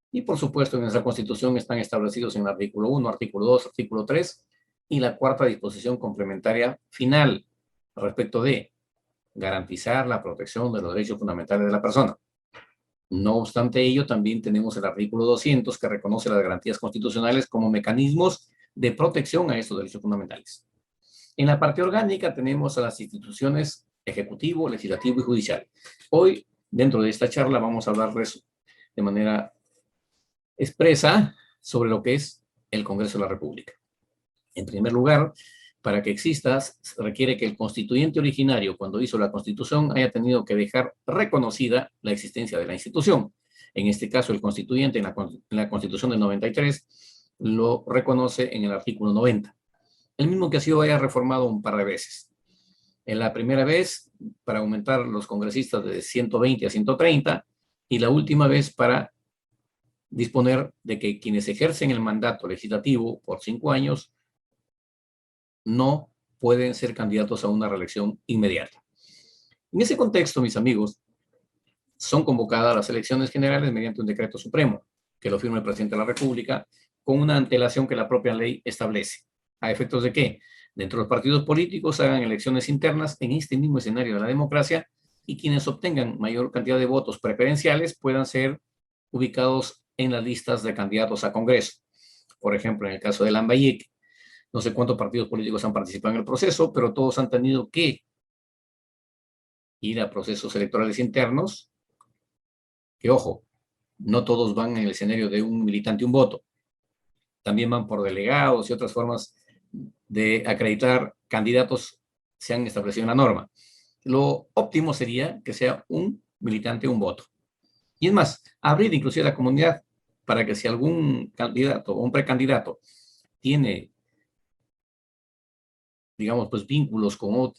y, por supuesto, en nuestra Constitución están establecidos en el artículo 1, artículo 2, artículo 3 y la cuarta disposición complementaria final respecto de garantizar la protección de los derechos fundamentales de la persona. No obstante ello, también tenemos el artículo 200 que reconoce las garantías constitucionales como mecanismos de protección a estos derechos fundamentales. En la parte orgánica tenemos a las instituciones ejecutivo, legislativo y judicial. Hoy, dentro de esta charla, vamos a hablarles de manera expresa sobre lo que es el Congreso de la República. En primer lugar, para que exista, se requiere que el constituyente originario, cuando hizo la Constitución, haya tenido que dejar reconocida la existencia de la institución. En este caso, el constituyente en la Constitución del 93 lo reconoce en el artículo 90. El mismo que ha sido haya reformado un par de veces. En la primera vez, para aumentar los congresistas de 120 a 130, y la última vez para disponer de que quienes ejercen el mandato legislativo por 5 años no pueden ser candidatos a una reelección inmediata. En ese contexto, mis amigos, son convocadas las elecciones generales mediante un decreto supremo, que lo firma el presidente de la República, con una antelación que la propia ley establece. ¿A efectos de qué? Dentro de los partidos políticos hagan elecciones internas en este mismo escenario de la democracia y quienes obtengan mayor cantidad de votos preferenciales puedan ser ubicados en las listas de candidatos a Congreso. Por ejemplo, en el caso de Lambayeque, No sé cuántos partidos políticos han participado en el proceso, pero todos han tenido que ir a procesos electorales internos, que ojo, no todos van en el escenario de un militante, un voto. También van por delegados y otras formas de acreditar candidatos se han establecido en la norma. Lo óptimo sería que sea un militante, un voto. Y es más, abrir inclusive la comunidad para que si algún candidato o un precandidato tiene, digamos, pues vínculos con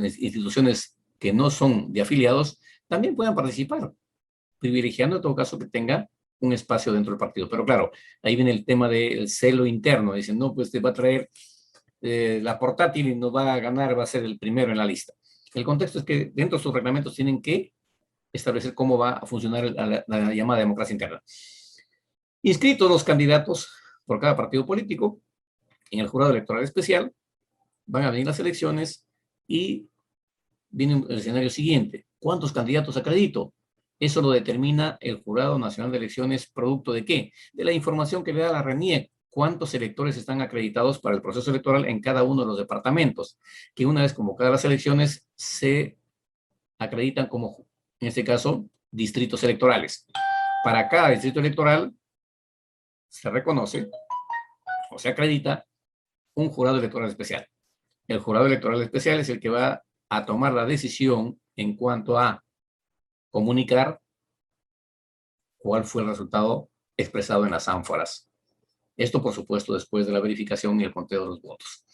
instituciones que no son de afiliados, también puedan participar, privilegiando en todo caso que tenga un espacio dentro del partido. Pero claro, ahí viene el tema del celo interno. Dicen, no, pues te va a traer la portátil y no va a ganar, va a ser el primero en la lista. El contexto es que dentro de sus reglamentos tienen que establecer cómo va a funcionar la llamada democracia interna. Inscritos los candidatos por cada partido político en el jurado electoral especial, van a venir las elecciones y viene el escenario siguiente. ¿Cuántos candidatos acredito? Eso lo determina el Jurado Nacional de Elecciones, ¿producto de qué? De la información que le da la RENIEC. ¿Cuántos electores están acreditados para el proceso electoral en cada uno de los departamentos? Que una vez convocadas las elecciones se acreditan como, en este caso, distritos electorales. Para cada distrito electoral se reconoce o se acredita un jurado electoral especial. El jurado electoral especial es el que va a tomar la decisión en cuanto a comunicar cuál fue el resultado expresado en las ánforas. Esto, por supuesto, después de la verificación y el conteo de los votos.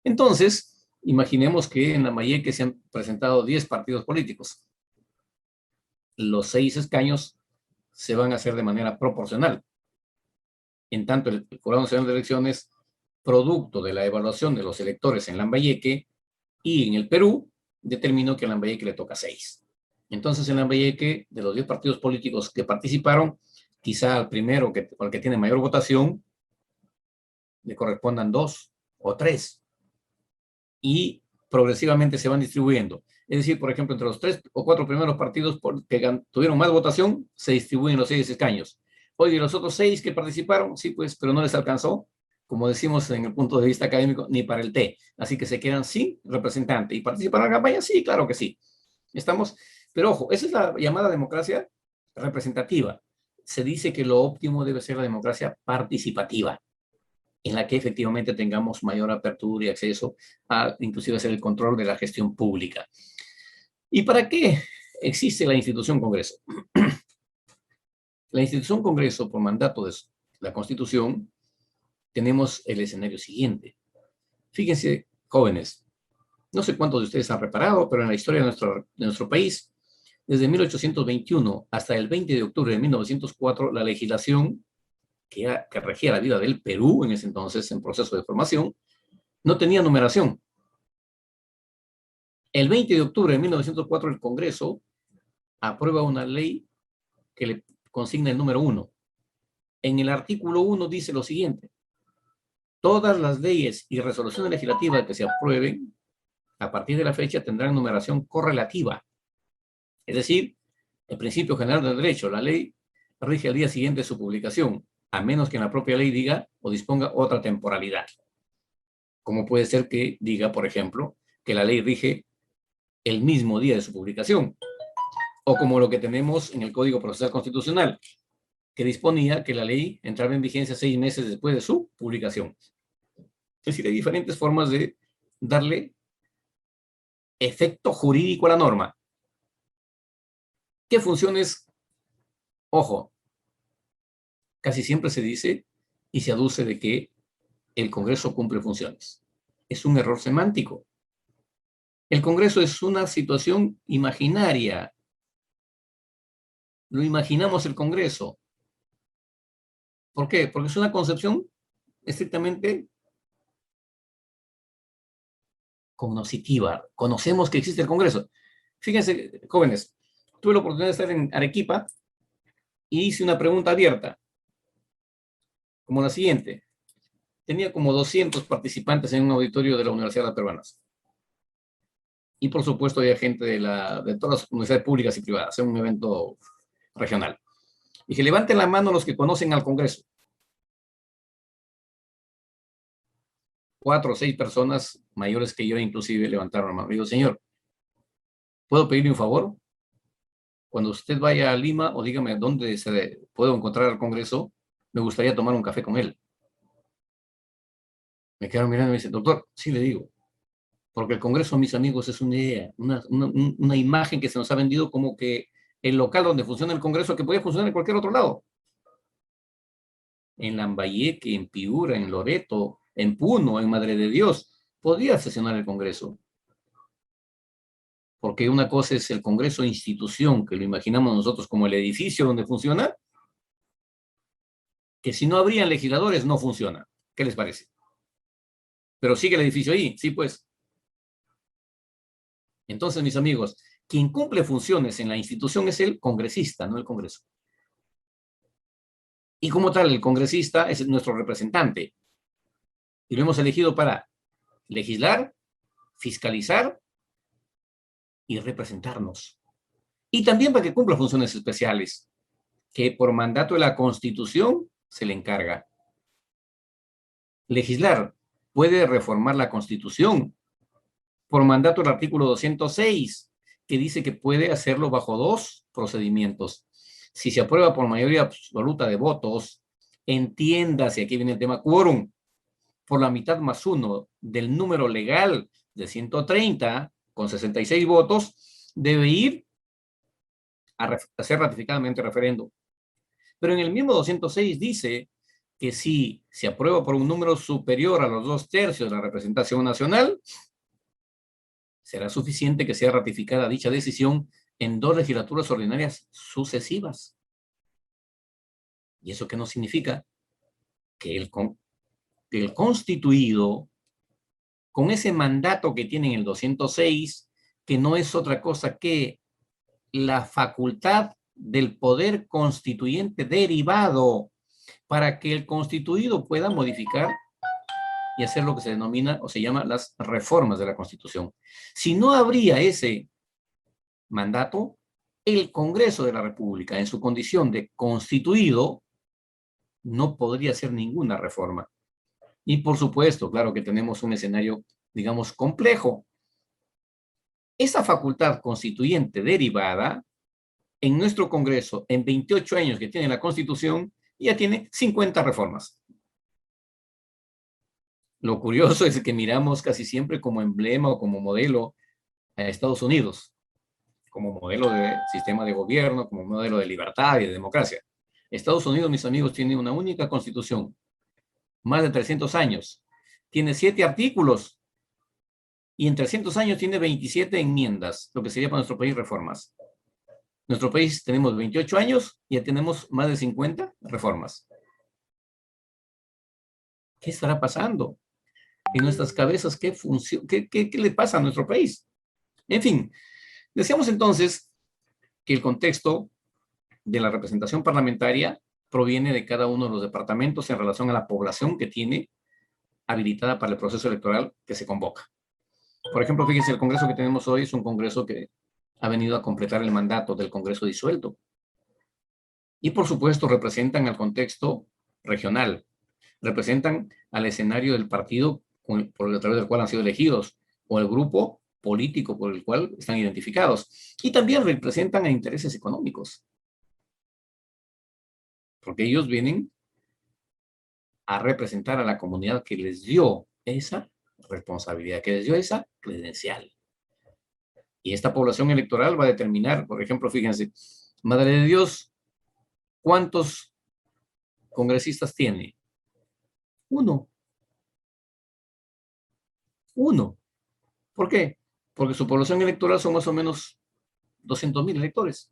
Entonces, imaginemos que en Lambayeque se han presentado 10 partidos políticos. Los 6 escaños se van a hacer de manera proporcional. En tanto, el Jurado Nacional de Elecciones, producto de la evaluación de los electores en Lambayeque y en el Perú, determinó que a Lambayeque le toca 6. Entonces, en Lambayeque, de los 10 partidos políticos que participaron, quizá al primero, al que tiene mayor votación, le correspondan 2 o 3. Y progresivamente se van distribuyendo. Es decir, por ejemplo, entre los 3 o 4 primeros partidos que tuvieron más votación, se distribuyen los 6 escaños. Oye, los otros 6 que participaron, sí, pues, pero no les alcanzó, como decimos en el punto de vista académico, ni para el T. Así que se quedan sin representante. ¿Y participan en la campaña? Sí, claro que sí. Estamos, pero ojo, esa es la llamada democracia representativa. Se dice que lo óptimo debe ser la democracia participativa, en la que efectivamente tengamos mayor apertura y acceso a, inclusive, hacer el control de la gestión pública. ¿Y para qué existe la institución Congreso? La institución Congreso, por mandato de la Constitución, tenemos el escenario siguiente. Fíjense, jóvenes, no sé cuántos de ustedes han reparado, pero en la historia de nuestro país, desde 1821 hasta el 20 de octubre de 1904, la legislación que regía la vida del Perú, en ese entonces en proceso de formación, no tenía numeración. El 20 de octubre de 1904, el Congreso aprueba una ley que le consigna el número 1. En el artículo 1 dice lo siguiente: todas las leyes y resoluciones legislativas que se aprueben a partir de la fecha tendrán numeración correlativa. Es decir, el principio general del derecho, la ley rige al día siguiente de su publicación, a menos que en la propia ley diga o disponga otra temporalidad. Como puede ser que diga, por ejemplo, que la ley rige el mismo día de su publicación. O como lo que tenemos en el Código Procesal Constitucional, que disponía que la ley entraba en vigencia 6 meses después de su publicación. Es decir, hay diferentes formas de darle efecto jurídico a la norma. ¿Qué funciones? Ojo, casi siempre se dice y se aduce de que el Congreso cumple funciones. Es un error semántico. El Congreso es una situación imaginaria. Lo imaginamos el Congreso. ¿Por qué? Porque es una concepción estrictamente cognoscitiva. Conocemos que existe el Congreso. Fíjense, jóvenes, tuve la oportunidad de estar en Arequipa y hice una pregunta abierta, como la siguiente. Tenía como 200 participantes en un auditorio de la Universidad de las Peruanas. Y por supuesto había gente de todas las universidades públicas y privadas, en un evento regional. Dije, levanten la mano los que conocen al Congreso. 4 o 6 personas mayores que yo inclusive levantaron la mano. Digo, señor, ¿puedo pedirle un favor? Cuando usted vaya a Lima o dígame dónde puedo encontrar al Congreso, me gustaría tomar un café con él. Me quedaron mirando y me dicen, doctor, sí le digo, porque el Congreso, mis amigos, es una idea, una imagen que se nos ha vendido como que el local donde funciona el Congreso, que podía funcionar en cualquier otro lado. En Lambayeque, en Piura, en Loreto, en Puno, en Madre de Dios, podía sesionar el Congreso. Porque una cosa es el Congreso institución, que lo imaginamos nosotros como el edificio donde funciona, que si no habrían legisladores no funciona. ¿Qué les parece? Pero sigue el edificio ahí, sí pues. Entonces, mis amigos, quien cumple funciones en la institución es el congresista, no el Congreso. Y como tal, el congresista es nuestro representante. Y lo hemos elegido para legislar, fiscalizar y representarnos. Y también para que cumpla funciones especiales, que por mandato de la Constitución se le encarga. Legislar puede reformar la Constitución por mandato del artículo 206, que dice que puede hacerlo bajo 2 procedimientos. Si se aprueba por mayoría absoluta de votos, entiéndase, aquí viene el tema quórum, por la mitad más 1 del número legal de 130, con 66 votos, debe ir a ser ratificadamente referendo. Pero en el mismo 206 dice que si se aprueba por un número superior a los 2/3 de la representación nacional, será suficiente que sea ratificada dicha decisión en 2 legislaturas ordinarias sucesivas. ¿Y eso qué nos significa? Que el constituido, con ese mandato que tiene en el 206, que no es otra cosa que la facultad del poder constituyente derivado para que el constituido pueda modificar y hacer lo que se denomina o se llama las reformas de la Constitución. Si no habría ese mandato, el Congreso de la República, en su condición de constituido, no podría hacer ninguna reforma. Y por supuesto, claro que tenemos un escenario, digamos, complejo. Esa facultad constituyente derivada, en nuestro Congreso, en 28 años que tiene la Constitución, ya tiene 50 reformas. Lo curioso es que miramos casi siempre como emblema o como modelo a Estados Unidos, como modelo de sistema de gobierno, como modelo de libertad y de democracia. Estados Unidos, mis amigos, tiene una única constitución, más de 300 años, tiene 7 artículos y en 300 años tiene 27 enmiendas, lo que sería para nuestro país reformas. Nuestro país tenemos 28 años y ya tenemos más de 50 reformas. ¿Qué estará pasando en nuestras cabezas? ¿Qué le pasa a nuestro país? En fin, decíamos entonces que el contexto de la representación parlamentaria proviene de cada uno de los departamentos en relación a la población que tiene habilitada para el proceso electoral que se convoca. Por ejemplo, fíjense, el Congreso que tenemos hoy es un Congreso que ha venido a completar el mandato del Congreso disuelto. Y por supuesto representan al contexto regional, representan al escenario del partido a través del cual han sido elegidos, o el grupo político por el cual están identificados. Y también representan a intereses económicos. Porque ellos vienen a representar a la comunidad que les dio esa responsabilidad, que les dio esa credencial. Y esta población electoral va a determinar, por ejemplo, fíjense, Madre de Dios, ¿cuántos congresistas tiene? Uno. ¿Por qué? Porque su población electoral son más o menos 200,000 electores.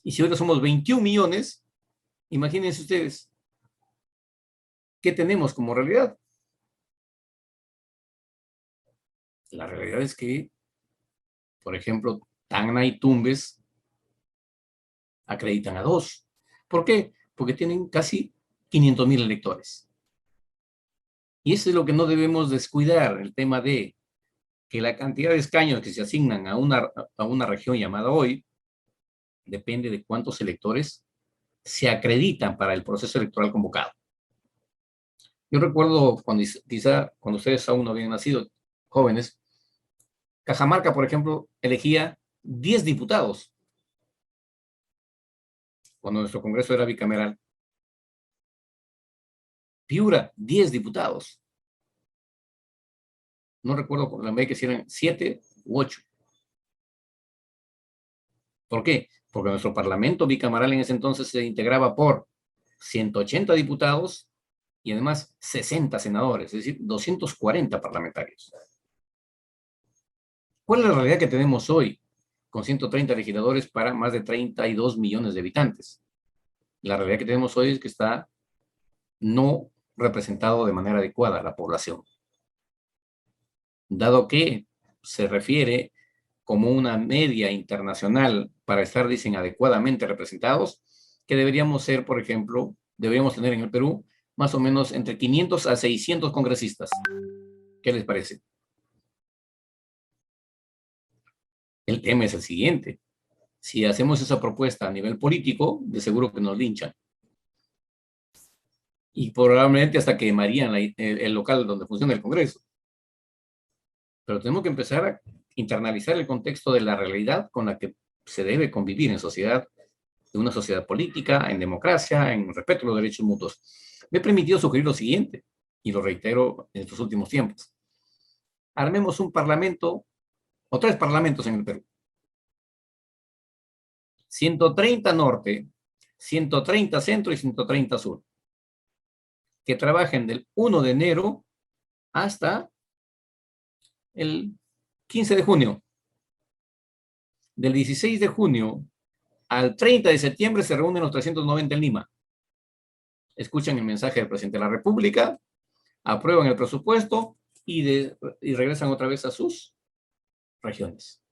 Y si ahora somos 21 millones, imagínense ustedes, ¿qué tenemos como realidad? La realidad es que, por ejemplo, Tacna y Tumbes acreditan a 2. ¿Por qué? Porque tienen casi 500,000 electores. Y eso es lo que no debemos descuidar, el tema de que la cantidad de escaños que se asignan a una región llamada hoy depende de cuántos electores se acreditan para el proceso electoral convocado. Yo recuerdo quizá cuando ustedes aún no habían nacido, jóvenes, Cajamarca, por ejemplo, elegía 10 diputados cuando nuestro Congreso era bicameral. Piura, 10 diputados. No recuerdo con la que si eran 7 u 8. ¿Por qué? Porque nuestro Parlamento bicameral en ese entonces se integraba por 180 diputados y además 60 senadores, es decir, 240 parlamentarios. ¿Cuál es la realidad que tenemos hoy con 130 legisladores para más de 32 millones de habitantes? La realidad que tenemos hoy es que está no representado de manera adecuada a la población. Dado que se refiere como una media internacional para estar, dicen, adecuadamente representados, que deberíamos ser, por ejemplo, deberíamos tener en el Perú más o menos entre 500 a 600 congresistas. ¿Qué les parece? El tema es el siguiente. Si hacemos esa propuesta a nivel político, de seguro que nos linchan. Y probablemente hasta quemarían el local donde funciona el Congreso. Pero tenemos que empezar a internalizar el contexto de la realidad con la que se debe convivir en sociedad, en una sociedad política, en democracia, en respeto a los derechos mutuos. Me he permitido sugerir lo siguiente, y lo reitero en estos últimos tiempos. Armemos un parlamento, o 3 parlamentos en el Perú. 130 norte, 130 centro y 130 sur. Que trabajen del 1 de enero hasta el 15 de junio. Del 16 de junio al 30 de septiembre se reúnen los 390 en Lima. Escuchan el mensaje del presidente de la República, aprueban el presupuesto y regresan otra vez a sus regiones.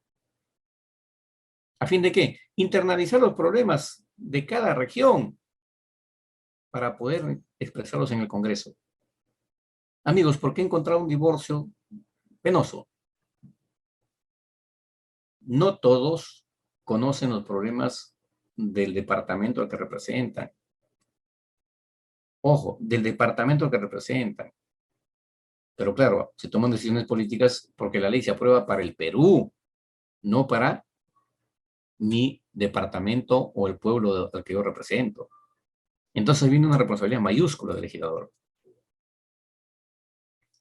¿A fin de qué? Internalizar los problemas de cada región para poder expresarlos en el Congreso. Amigos, ¿por qué encontrar un divorcio penoso? No todos conocen los problemas del departamento al que representan. Ojo, del departamento al que representan. Pero claro, se toman decisiones políticas porque la ley se aprueba para el Perú, no para mi departamento o el pueblo al que yo represento. Entonces viene una responsabilidad mayúscula del legislador.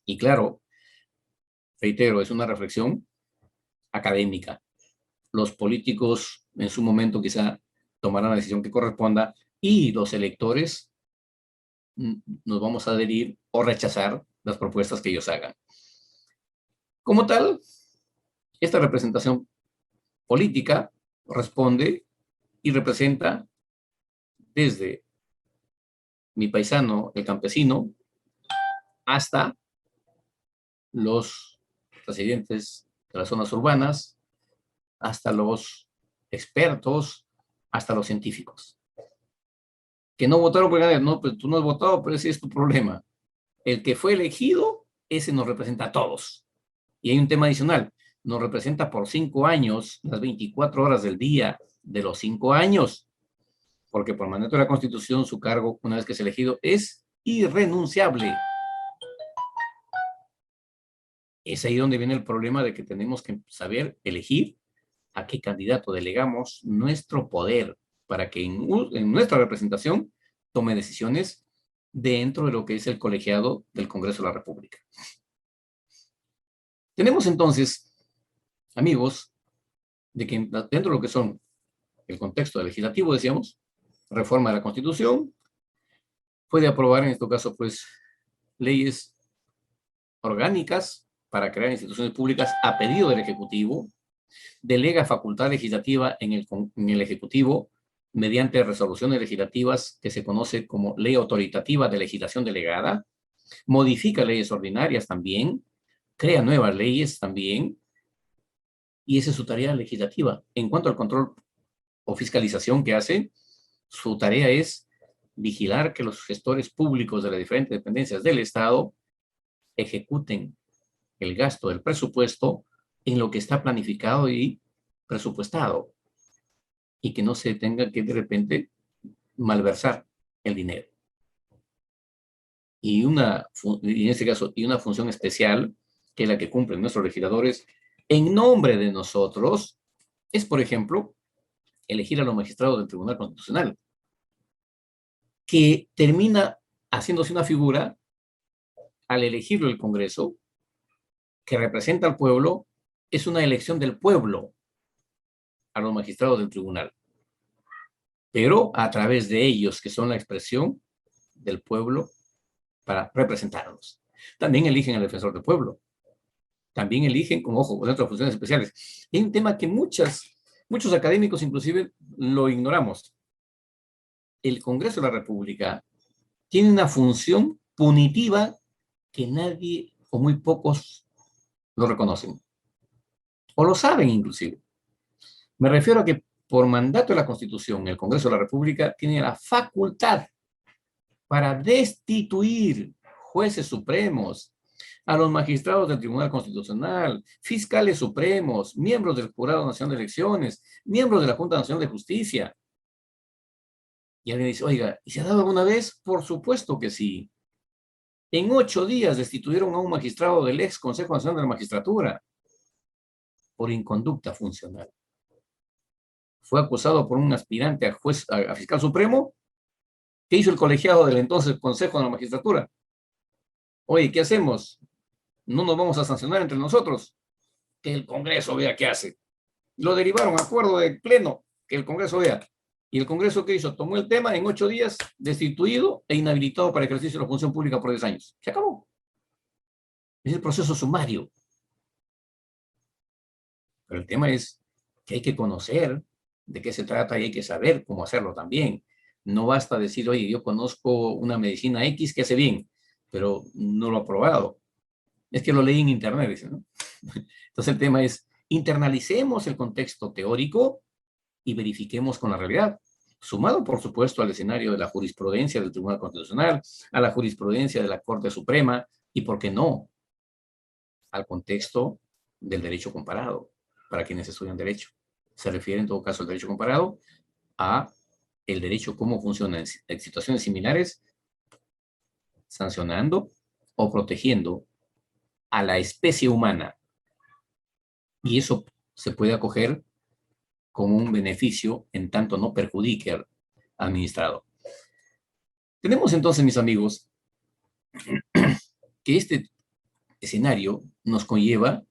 Y claro, reitero, es una reflexión académica. Los políticos en su momento quizá tomarán la decisión que corresponda y los electores nos vamos a adherir o rechazar las propuestas que ellos hagan. Como tal, esta representación política responde y representa desde mi paisano, el campesino, hasta los residentes de las zonas urbanas, hasta los expertos, hasta los científicos. Que no votaron por ganar, no, pues tú no has votado, pero ese es tu problema. El que fue elegido, ese nos representa a todos. Y hay un tema adicional, nos representa por 5 años, las 24 horas del día de los 5 años, porque por mandato de la Constitución su cargo, una vez que es elegido, es irrenunciable. Es ahí donde viene el problema de que tenemos que saber elegir a qué candidato delegamos nuestro poder para que en nuestra representación tome decisiones dentro de lo que es el colegiado del Congreso de la República. Tenemos entonces, amigos, de que dentro de lo que son el contexto legislativo, decíamos, reforma de la Constitución, puede aprobar en este caso, pues, leyes orgánicas para crear instituciones públicas a pedido del Ejecutivo, delega facultad legislativa en el Ejecutivo mediante resoluciones legislativas que se conoce como ley autoritativa de legislación delegada, modifica leyes ordinarias también, crea nuevas leyes también, y esa es su tarea legislativa. En cuanto al control o fiscalización que hace, su tarea es vigilar que los gestores públicos de las diferentes dependencias del Estado ejecuten el gasto del presupuesto en lo que está planificado y presupuestado, y que no se tenga que de repente malversar el dinero. y en este caso, y una función especial, que es la que cumplen nuestros legisladores, en nombre de nosotros, es, por ejemplo, elegir a los magistrados del Tribunal Constitucional, que termina haciéndose una figura al elegirlo el Congreso, que representa al pueblo, es una elección del pueblo a los magistrados del tribunal, pero a través de ellos, que son la expresión del pueblo para representarnos. También eligen al defensor del pueblo. También eligen, como ojo, otras funciones especiales. Es un tema que muchos académicos inclusive lo ignoramos. El Congreso de la República tiene una función punitiva que nadie o muy pocos lo reconocen. O lo saben inclusive. Me refiero a que por mandato de la Constitución, el Congreso de la República tiene la facultad para destituir jueces supremos, a los magistrados del Tribunal Constitucional, fiscales supremos, miembros del Jurado Nacional de Elecciones, miembros de la Junta Nacional de Justicia. Y alguien dice, oiga, ¿y se ha dado alguna vez? Por supuesto que sí. En 8 días destituyeron a un magistrado del ex Consejo Nacional de la Magistratura por inconducta funcional. Fue acusado por un aspirante a fiscal supremo. ¿Qué hizo el colegiado del entonces Consejo de la Magistratura? Oye, ¿qué hacemos? No nos vamos a sancionar entre nosotros. Que el Congreso vea qué hace. Lo derivaron a acuerdo de pleno, que el Congreso vea. ¿Y el Congreso qué hizo? Tomó el tema en 8 días, destituido e inhabilitado para ejercicio de la función pública por 10 años. Se acabó. Es el proceso sumario. Pero el tema es que hay que conocer de qué se trata y hay que saber cómo hacerlo también. No basta decir, oye, yo conozco una medicina X que hace bien, pero no lo he probado. Es que lo leí en internet, dice, ¿no? Entonces el tema es, internalicemos el contexto teórico y verifiquemos con la realidad, sumado, por supuesto, al escenario de la jurisprudencia del Tribunal Constitucional, a la jurisprudencia de la Corte Suprema, y, ¿por qué no?, al contexto del derecho comparado, para quienes estudian derecho. Se refiere, en todo caso, el derecho comparado a el derecho, cómo funciona en situaciones similares, sancionando o protegiendo a la especie humana. Y eso se puede acoger como un beneficio en tanto no perjudique al administrado. Tenemos entonces, mis amigos, que este escenario nos conlleva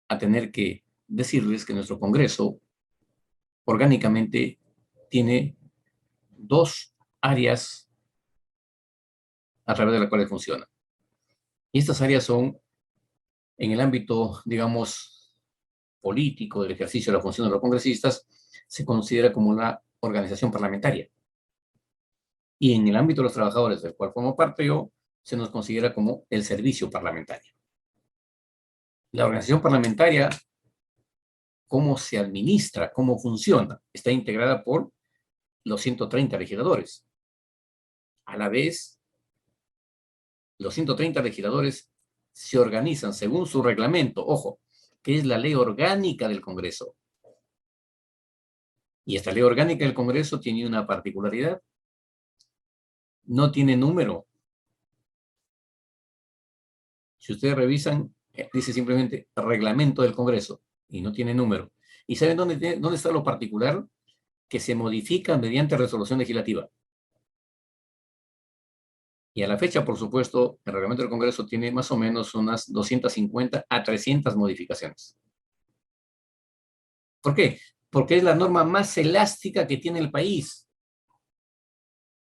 a tener que decirles que nuestro Congreso orgánicamente tiene 2 áreas a través de las cuales funciona. Y estas áreas son, en el ámbito, digamos, político del ejercicio de la función de los congresistas, se considera como una organización parlamentaria. Y en el ámbito de los trabajadores, del cual formo parte yo, se nos considera como el servicio parlamentario. La organización parlamentaria, cómo se administra, cómo funciona, está integrada por los 130 legisladores. A la vez, los 130 legisladores se organizan según su reglamento, ojo, que es la ley orgánica del Congreso. Y esta ley orgánica del Congreso tiene una particularidad. No tiene número. Si ustedes revisan, dice simplemente reglamento del Congreso y no tiene número. ¿Y saben dónde está lo particular? Que se modifica mediante resolución legislativa. Y a la fecha, por supuesto, el reglamento del Congreso tiene más o menos unas 250 a 300 modificaciones. ¿Por qué? Porque es la norma más elástica que tiene el país.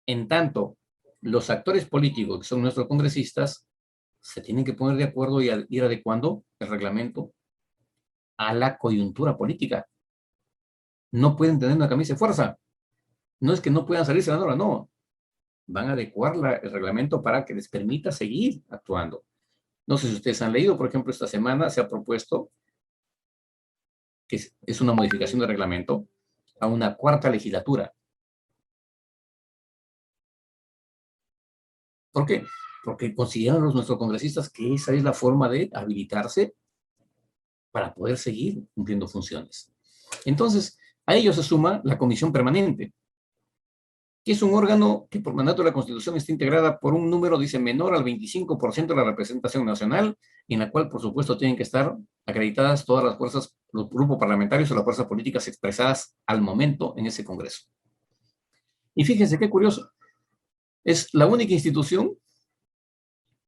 En tanto, los actores políticos, que son nuestros congresistas, se tienen que poner de acuerdo y ir adecuando el reglamento a la coyuntura política. No pueden tener una camisa de fuerza. No es que no puedan salirse de la norma, no. Van a adecuar el reglamento para que les permita seguir actuando. No sé si ustedes han leído, por ejemplo, esta semana se ha propuesto que es una modificación del reglamento a una 4ª legislatura. ¿Por qué? Porque consideran nuestros congresistas que esa es la forma de habilitarse para poder seguir cumpliendo funciones. Entonces, a ello se suma la comisión permanente. que es un órgano que por mandato de la Constitución está integrada por un número, dice, menor al 25% de la representación nacional, en la cual, por supuesto, tienen que estar acreditadas todas las fuerzas, los grupos parlamentarios o las fuerzas políticas expresadas al momento en ese Congreso. Y fíjense qué curioso, es la única institución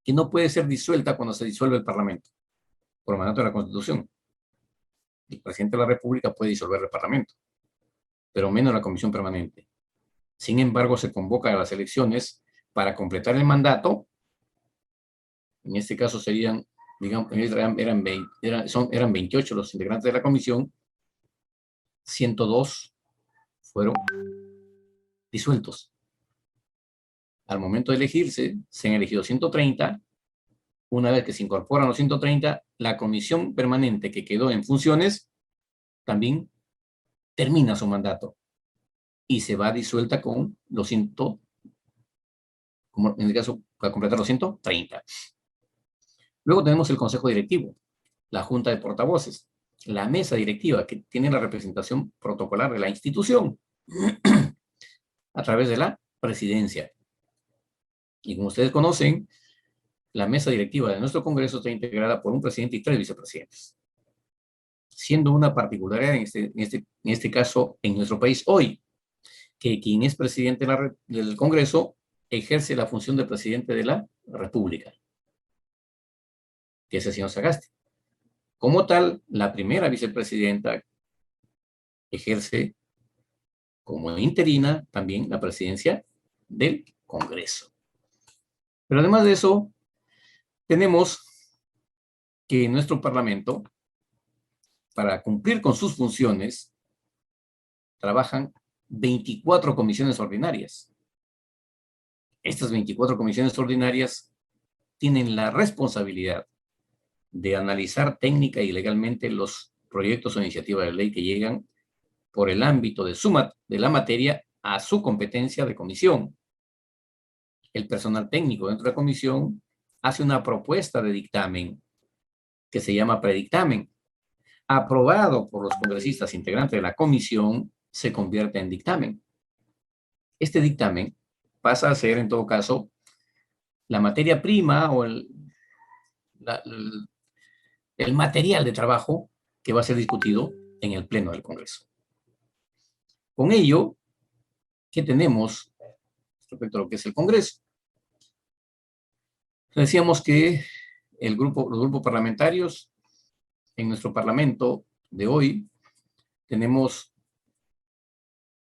que no puede ser disuelta cuando se disuelve el Parlamento, por mandato de la Constitución. El presidente de la República puede disolver el Parlamento, pero menos la Comisión Permanente. Sin embargo, se convoca a las elecciones para completar el mandato. En este caso serían, digamos, eran 28 los integrantes de la comisión, 102 fueron disueltos. Al momento de elegirse, se han elegido 130. Una vez que se incorporan los 130, la comisión permanente que quedó en funciones también termina su mandato y se va disuelta con los 100, como en el caso, para completar los 130. Luego tenemos el Consejo Directivo, la Junta de Portavoces, la Mesa Directiva, que tiene la representación protocolar de la institución a través de la Presidencia. Y como ustedes conocen, la Mesa Directiva de nuestro Congreso está integrada por un presidente y 3 vicepresidentes, siendo una particularidad en este caso en nuestro país hoy, que quien es presidente del Congreso ejerce la función de presidente de la República, que es el señor Sagasti. Como tal, la primera vicepresidenta ejerce como interina también la presidencia del Congreso. Pero además de eso, tenemos que en nuestro Parlamento, para cumplir con sus funciones, trabajan 24 comisiones ordinarias. Estas 24 comisiones ordinarias tienen la responsabilidad de analizar técnica y legalmente los proyectos o iniciativas de ley que llegan por el ámbito de la materia a su competencia de comisión. El personal técnico dentro de la comisión hace una propuesta de dictamen que se llama predictamen. Aprobado por los congresistas integrantes de la comisión, se convierte en dictamen. Este dictamen pasa a ser, en todo caso, la materia prima o el material de trabajo que va a ser discutido en el Pleno del Congreso. Con ello, ¿qué tenemos respecto a lo que es el Congreso? Decíamos que los grupos parlamentarios en nuestro Parlamento de hoy tenemos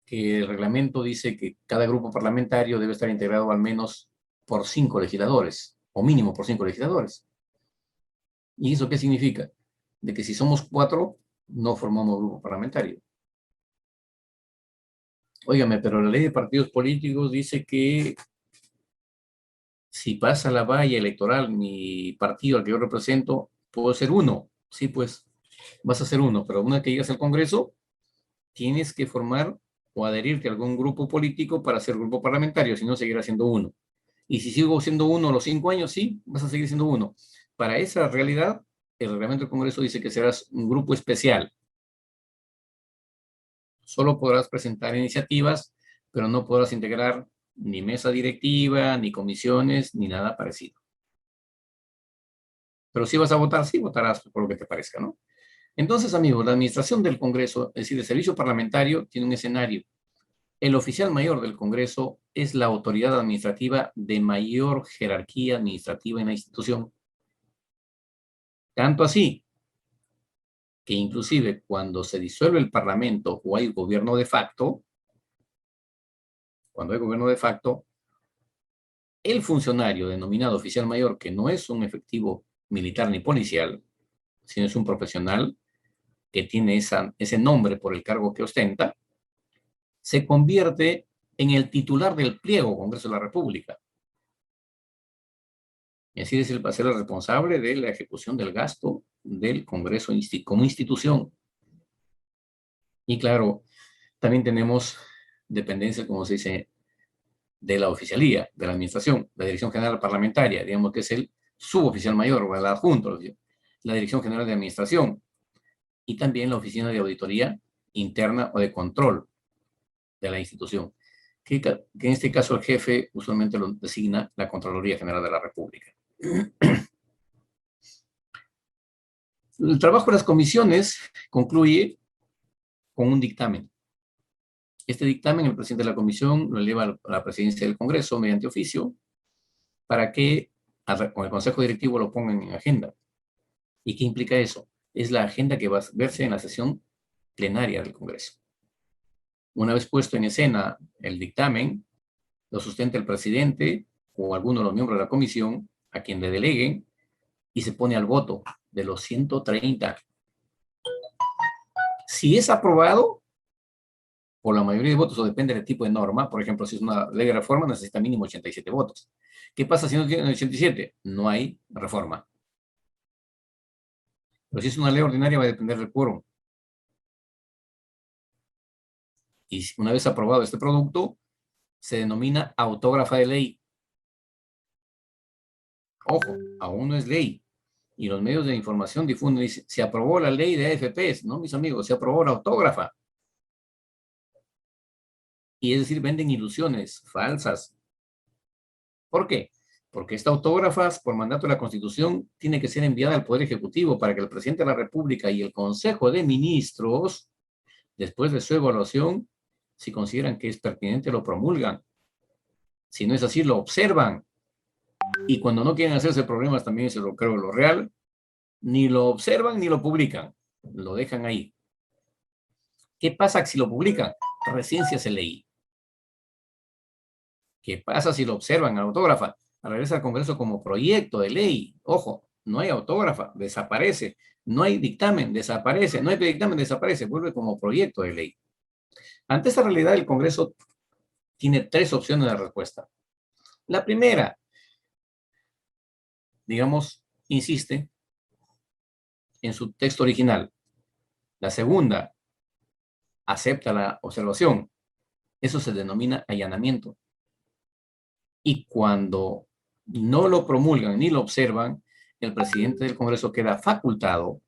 que el reglamento dice que cada grupo parlamentario debe estar integrado al menos por 5 legisladores, o mínimo por 5 legisladores. ¿Y eso qué significa? De que si somos 4, no formamos grupo parlamentario. Óigame, pero la ley de partidos políticos dice que si pasa la valla electoral, mi partido al que yo represento, puedo ser 1. Sí, pues, vas a ser 1, pero una vez que llegas al Congreso, tienes que formar o adherirte a algún grupo político para ser grupo parlamentario, si no seguirás siendo 1. Y si sigo siendo 1 a los 5 años, sí, vas a seguir siendo 1. Para esa realidad, el reglamento del Congreso dice que serás un grupo especial. Solo podrás presentar iniciativas, pero no podrás integrar ni mesa directiva, ni comisiones, ni nada parecido. Pero si vas a votar, sí votarás por lo que te parezca, ¿no? Entonces, amigos, la administración del Congreso, es decir, el servicio parlamentario, tiene un escenario. El oficial mayor del Congreso es la autoridad administrativa de mayor jerarquía administrativa en la institución. Tanto así que inclusive cuando se disuelve el Parlamento o hay gobierno de facto, el funcionario denominado oficial mayor, que no es un efectivo militar ni policial, sino es un profesional que tiene ese nombre por el cargo que ostenta, se convierte en el titular del pliego Congreso de la República. Y así es, va a ser el responsable de la ejecución del gasto del Congreso como institución. Y claro, también tenemos dependencia, como se dice, de la oficialía, de la administración, la Dirección General Parlamentaria, digamos que es el suboficial mayor o el adjunto, la Dirección General de Administración, y también la Oficina de Auditoría Interna o de Control de la institución. que en este caso el jefe usualmente lo designa la Contraloría General de la República. El trabajo de las comisiones concluye con un dictamen. Este dictamen, el presidente de la comisión lo eleva a la presidencia del Congreso mediante oficio para que con el Consejo Directivo lo pongan en agenda. ¿Y qué implica eso? Es la agenda que va a verse en la sesión plenaria del Congreso. Una vez puesto en escena el dictamen, lo sustenta el presidente o alguno de los miembros de la comisión, a quien le deleguen, y se pone al voto de los 130. Si es aprobado por la mayoría de votos, o depende del tipo de norma, por ejemplo, si es una ley de reforma, necesita mínimo 87 votos. ¿Qué pasa si no tiene 87? No hay reforma. Pero si es una ley ordinaria, va a depender del quórum. Y una vez aprobado este producto, se denomina autógrafa de ley. Ojo, aún no es ley. Y los medios de información difunden, dicen, se aprobó la ley de AFPs, ¿no, mis amigos? Se aprobó la autógrafa. Y es decir, venden ilusiones falsas. ¿Por qué? Porque esta autógrafa, por mandato de la Constitución, tiene que ser enviada al Poder Ejecutivo para que el Presidente de la República y el Consejo de Ministros, después de su evaluación, si consideran que es pertinente, lo promulgan. Si no es así, lo observan. Y cuando no quieren hacerse problemas, también se lo creo lo real, ni lo observan ni lo publican. Lo dejan ahí. ¿Qué pasa si lo publican? Recién se hace ley. ¿Qué pasa si lo observan a la autógrafa? Regresa al Congreso como proyecto de ley. Ojo, no hay autógrafa, desaparece. No hay dictamen, desaparece. No hay dictamen, desaparece. Vuelve como proyecto de ley. Ante esta realidad, el Congreso tiene tres opciones de respuesta. La primera, digamos, insiste en su texto original. La segunda, acepta la observación. Eso se denomina allanamiento. Y cuando no lo promulgan ni lo observan, el presidente del Congreso queda facultado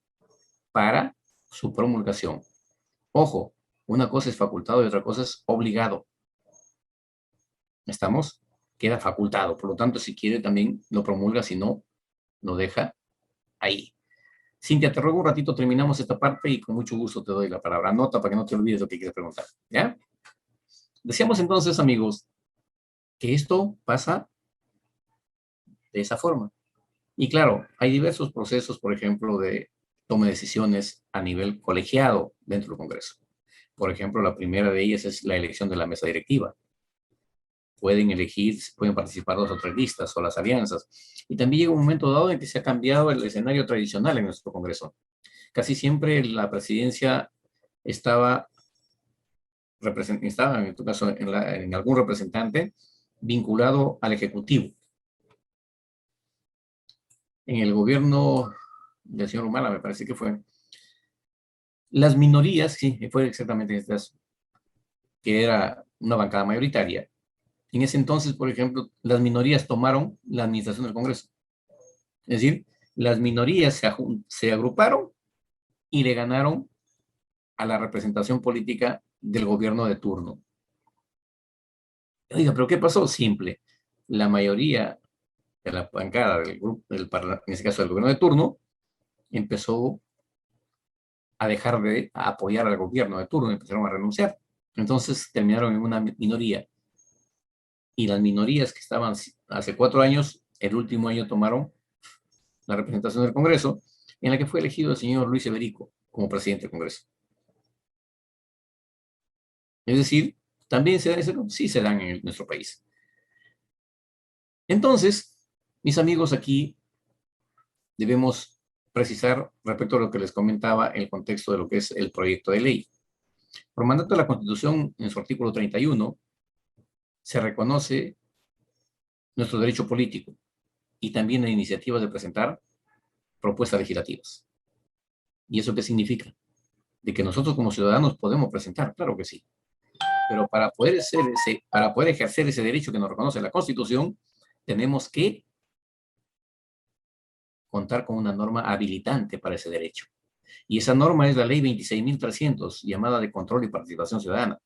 para su promulgación. Ojo, una cosa es facultado y otra cosa es obligado. ¿Estamos? Queda facultado. Por lo tanto, si quiere también lo promulga, si no, lo deja ahí. Cintia, te ruego un ratito, terminamos esta parte y con mucho gusto te doy la palabra. Anota para que no te olvides lo que quieres preguntar. ¿Ya? Decíamos entonces, amigos, que esto pasa de esa forma. Y claro, hay diversos procesos, por ejemplo, de toma de decisiones a nivel colegiado dentro del Congreso. Por ejemplo, la primera de ellas es la elección de la mesa directiva. Pueden elegir, pueden participar 2 o 3 listas o las alianzas. Y también llega un momento dado en que se ha cambiado el escenario tradicional en nuestro Congreso. Casi siempre la presidencia estaba en tu caso, en algún representante vinculado al Ejecutivo. En el gobierno del señor Humala, me parece que fue, las minorías, sí, fue exactamente en este caso, que era una bancada mayoritaria. En ese entonces, por ejemplo, las minorías tomaron la administración del Congreso. Es decir, las minorías se agruparon y le ganaron a la representación política del gobierno de turno. Oiga, ¿pero qué pasó? Simple. La mayoría de la bancada del grupo, en este caso del gobierno de turno, empezó a dejar de apoyar al gobierno de turno, empezaron a renunciar. Entonces terminaron en una minoría. Y las minorías que estaban hace 4 años, el último año tomaron la representación del Congreso, en la que fue elegido el señor Luis Eberico como presidente del Congreso. Es decir, ¿también se dan eso? Sí se dan en nuestro país. Entonces, mis amigos, aquí debemos precisar respecto a lo que les comentaba en el contexto de lo que es el proyecto de ley. Por mandato de la Constitución, en su artículo 31, se reconoce nuestro derecho político y también la iniciativa de presentar propuestas legislativas. ¿Y eso qué significa? De que nosotros como ciudadanos podemos presentar, claro que sí. Pero para poder ejercer ese derecho que nos reconoce la Constitución, tenemos que contar con una norma habilitante para ese derecho. Y esa norma es la Ley 26.300, llamada de Control y Participación Ciudadana.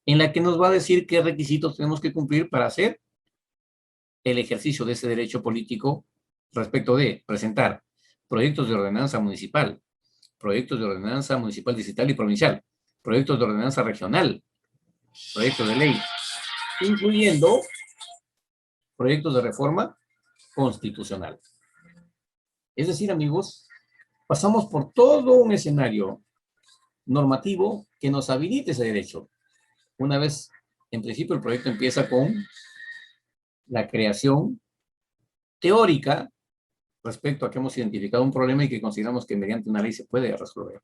en la que nos va a decir qué requisitos tenemos que cumplir para hacer el ejercicio de ese derecho político respecto de presentar proyectos de ordenanza municipal, proyectos de ordenanza municipal, distrital y provincial, proyectos de ordenanza regional, proyectos de ley, incluyendo proyectos de reforma constitucional. Es decir, amigos, pasamos por todo un escenario normativo que nos habilite ese derecho. Una vez, en principio, el proyecto empieza con la creación teórica respecto a que hemos identificado un problema y que consideramos que mediante una ley se puede resolver.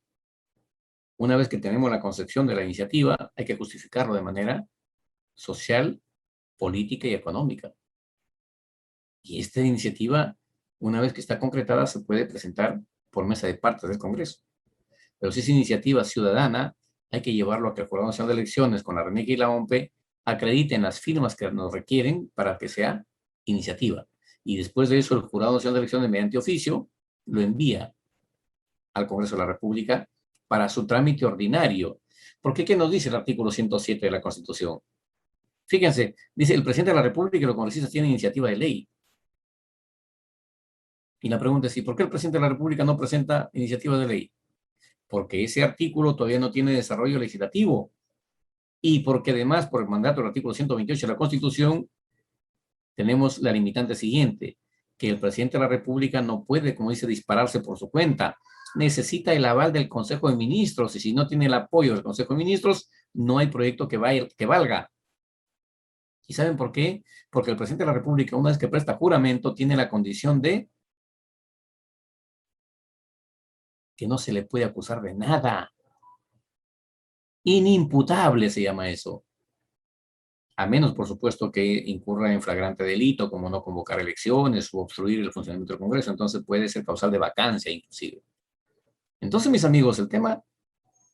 Una vez que tenemos la concepción de la iniciativa, hay que justificarlo de manera social, política y económica. Y esta iniciativa, una vez que está concretada, se puede presentar por mesa de partes del Congreso. Pero si es iniciativa ciudadana, hay que llevarlo a que el Jurado Nacional de Elecciones con la RENIEC y la OMPE acrediten las firmas que nos requieren para que sea iniciativa. Y después de eso, el Jurado Nacional de Elecciones, mediante oficio, lo envía al Congreso de la República para su trámite ordinario. ¿Por qué? ¿Qué nos dice el artículo 107 de la Constitución? Fíjense, dice, el presidente de la República y los congresistas tienen iniciativa de ley. Y la pregunta es, ¿y por qué el presidente de la República no presenta iniciativa de ley? Porque ese artículo todavía no tiene desarrollo legislativo. Y porque además, por el mandato del artículo 128 de la Constitución, tenemos la limitante siguiente, que el presidente de la República no puede, como dice, dispararse por su cuenta. Necesita el aval del Consejo de Ministros, y si no tiene el apoyo del Consejo de Ministros, no hay proyecto que valga. ¿Y saben por qué? Porque el presidente de la República, una vez que presta juramento, tiene la condición de que no se le puede acusar de nada. Inimputable se llama eso. A menos, por supuesto, que incurra en flagrante delito, como no convocar elecciones o obstruir el funcionamiento del Congreso. Entonces puede ser causal de vacancia, inclusive. Entonces, mis amigos, el tema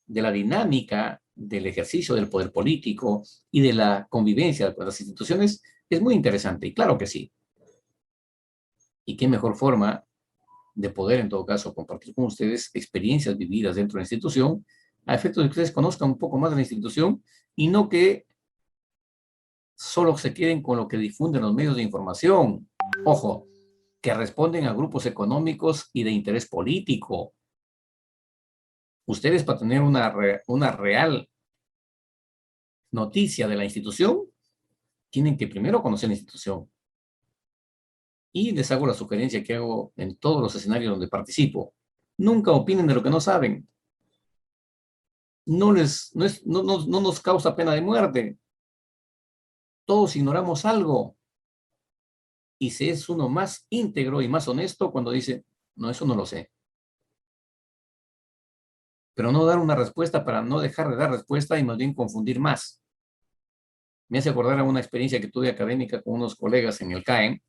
de la dinámica del ejercicio del poder político y de la convivencia con las instituciones es muy interesante, y claro que sí. Y qué mejor forma de poder, en todo caso, compartir con ustedes experiencias vividas dentro de la institución, a efectos de que ustedes conozcan un poco más de la institución y no que solo se queden con lo que difunden los medios de información. Ojo, que responden a grupos económicos y de interés político. Ustedes, para tener una real noticia de la institución, tienen que primero conocer la institución. Y les hago la sugerencia que hago en todos los escenarios donde participo. Nunca opinen de lo que no saben. No nos causa pena de muerte. Todos ignoramos algo. Y se es uno más íntegro y más honesto cuando dice, no, eso no lo sé. Pero no dar una respuesta para no dejar de dar respuesta y más bien confundir más. Me hace acordar a una experiencia que tuve académica con unos colegas en el CAEN.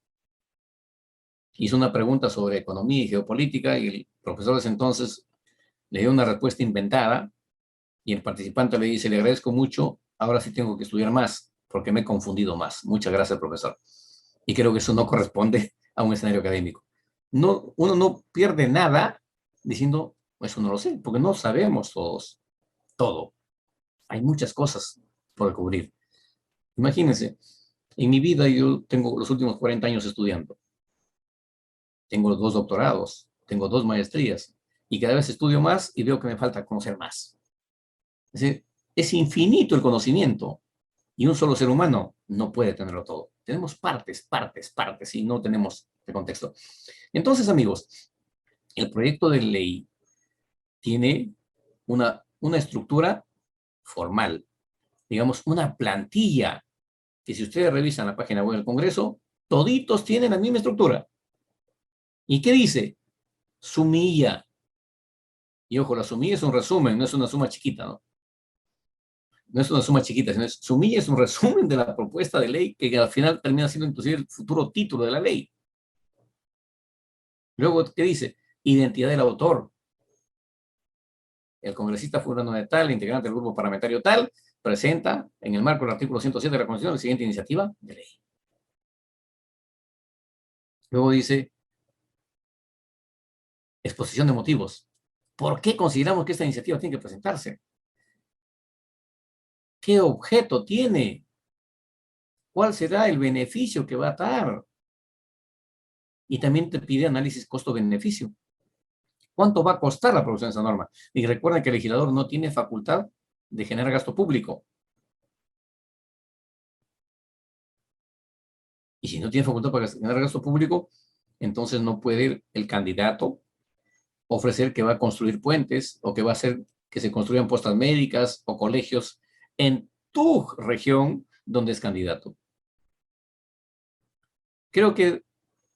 Hizo una pregunta sobre economía y geopolítica y el profesor de ese entonces le dio una respuesta inventada y el participante le dice, le agradezco mucho, ahora sí tengo que estudiar más porque me he confundido más. Muchas gracias, profesor. Y creo que eso no corresponde a un escenario académico. No, uno no pierde nada diciendo, eso no lo sé, porque no sabemos todos todo. Hay muchas cosas por descubrir. Imagínense, en mi vida yo tengo los últimos 40 años estudiando. Tengo 2 doctorados, tengo 2 maestrías, y cada vez estudio más y veo que me falta conocer más. Es decir, es infinito el conocimiento, y un solo ser humano no puede tenerlo todo. Tenemos partes, y no tenemos el contexto. Entonces, amigos, el proyecto de ley tiene una estructura formal, digamos, una plantilla, que si ustedes revisan la página web del Congreso, toditos tienen la misma estructura. ¿Y qué dice? Sumilla. Y ojo, la sumilla es un resumen, no es una suma chiquita, ¿no? No es una suma chiquita, sino sumilla es un resumen de la propuesta de ley que al final termina siendo inclusive el futuro título de la ley. Luego, ¿qué dice? Identidad del autor. El congresista fulano de tal, integrante del grupo parlamentario tal, presenta en el marco del artículo 107 de la Constitución la siguiente iniciativa de ley. Luego dice, exposición de motivos. ¿Por qué consideramos que esta iniciativa tiene que presentarse? ¿Qué objeto tiene? ¿Cuál será el beneficio que va a dar? Y también te pide análisis costo-beneficio. ¿Cuánto va a costar la producción de esa norma? Y recuerden que el legislador no tiene facultad de generar gasto público. Y si no tiene facultad para generar gasto público, entonces no puede el candidato ofrecer que va a construir puentes o que va a hacer que se construyan postas médicas o colegios en tu región donde es candidato. Creo que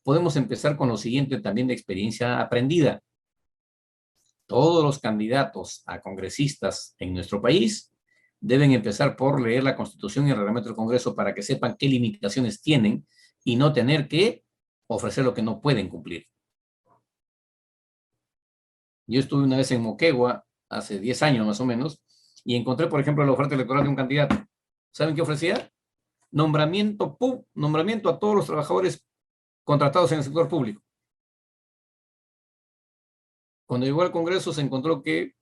podemos empezar con lo siguiente también de experiencia aprendida. Todos los candidatos a congresistas en nuestro país deben empezar por leer la Constitución y el reglamento del Congreso para que sepan qué limitaciones tienen y no tener que ofrecer lo que no pueden cumplir. Yo estuve una vez en Moquegua, hace 10 años más o menos, y encontré, por ejemplo, la oferta electoral de un candidato. ¿Saben qué ofrecía? Nombramiento a todos los trabajadores contratados en el sector público. Cuando llegó al Congreso se encontró que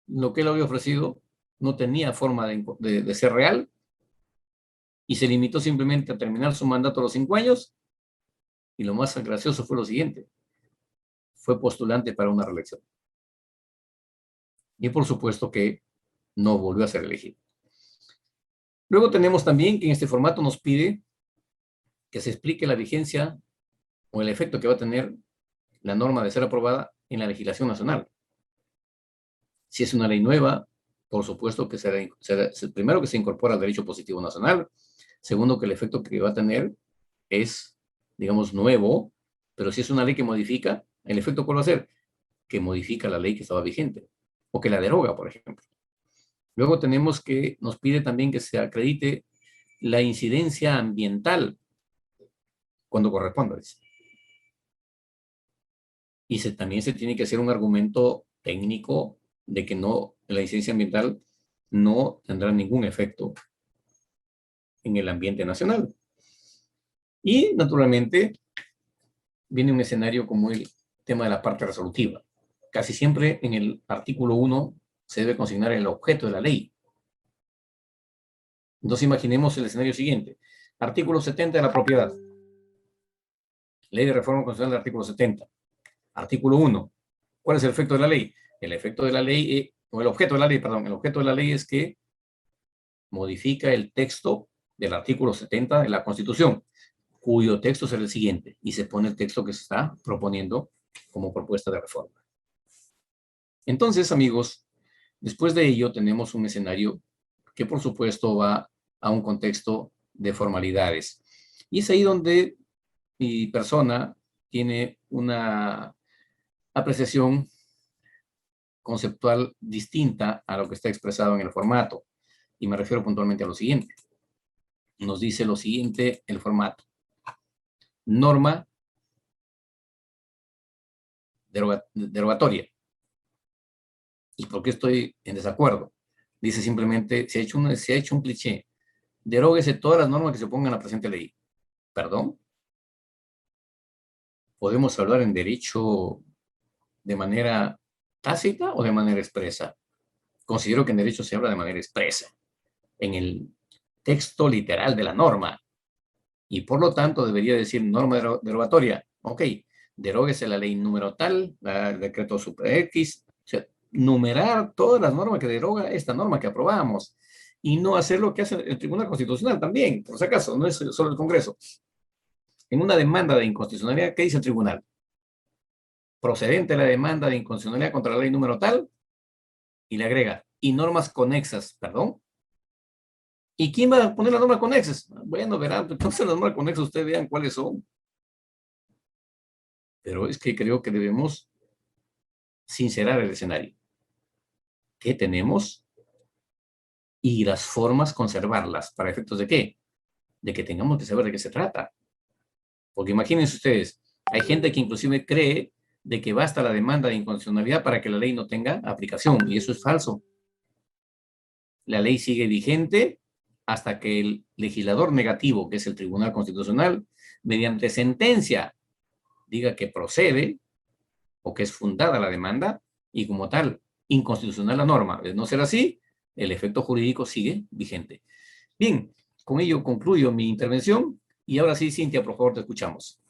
lo que él había ofrecido no tenía forma de ser real y se limitó simplemente a terminar su mandato a los 5 años. Y lo más gracioso fue lo siguiente: fue postulante para una reelección. Y por supuesto que no volvió a ser elegido. Luego tenemos también que en este formato nos pide que se explique la vigencia o el efecto que va a tener la norma de ser aprobada en la legislación nacional. Si es una ley nueva, por supuesto que será primero que se incorpora al derecho positivo nacional, segundo que el efecto que va a tener es, digamos, nuevo, pero si es una ley que modifica, ¿el efecto cuál va a ser? Que modifica la ley que estaba vigente, o que la deroga, por ejemplo. Luego tenemos que, nos pide también que se acredite la incidencia ambiental cuando corresponda. Y también se tiene que hacer un argumento técnico de que la incidencia ambiental no tendrá ningún efecto en el ambiente nacional. Y, naturalmente, viene un escenario como el tema de la parte resolutiva. Casi siempre en el artículo 1 se debe consignar el objeto de la ley. Entonces imaginemos el escenario siguiente. Artículo 70 de la propiedad. Ley de reforma constitucional del artículo 70. Artículo 1. ¿Cuál es el efecto de la ley? El efecto de la ley, o el objeto de la ley, perdón, el objeto de la ley es que modifica el texto del artículo 70 de la Constitución, cuyo texto será el siguiente, y se pone el texto que se está proponiendo como propuesta de reforma. Entonces, amigos, después de ello tenemos un escenario que por supuesto va a un contexto de formalidades. Y es ahí donde mi persona tiene una apreciación conceptual distinta a lo que está expresado en el formato. Y me refiero puntualmente a lo siguiente. Nos dice lo siguiente el formato. Norma derogatoria. ¿Y por qué estoy en desacuerdo? Dice simplemente, se ha hecho un cliché. Deróguese todas las normas que se pongan en la presente ley. ¿Perdón? ¿Podemos hablar en derecho de manera tácita o de manera expresa? Considero que en derecho se habla de manera expresa, en el texto literal de la norma. Y por lo tanto debería decir norma derogatoria. Ok, deróguese la ley número tal, el decreto super X, o sea, numerar todas las normas que deroga esta norma que aprobamos y no hacer lo que hace el Tribunal Constitucional también, por si acaso, no es solo el Congreso. En una demanda de inconstitucionalidad, ¿qué dice el Tribunal? Procedente la demanda de inconstitucionalidad contra la ley número tal, y le agrega, y normas conexas, perdón. ¿Y quién va a poner las normas conexas? Bueno, verán, entonces las normas conexas ustedes vean cuáles son. Pero es que creo que debemos sincerar el escenario. ¿Qué tenemos? Y las formas conservarlas. ¿Para efectos de qué? De que tengamos que saber de qué se trata. Porque imagínense ustedes, hay gente que inclusive cree de que basta la demanda de inconstitucionalidad para que la ley no tenga aplicación, y eso es falso. La ley sigue vigente hasta que el legislador negativo, que es el Tribunal Constitucional, mediante sentencia, diga que procede o que es fundada la demanda y como tal, inconstitucional la norma. De no ser así, el efecto jurídico sigue vigente. Bien, con ello concluyo mi intervención y ahora sí, Cintia, por favor, te escuchamos.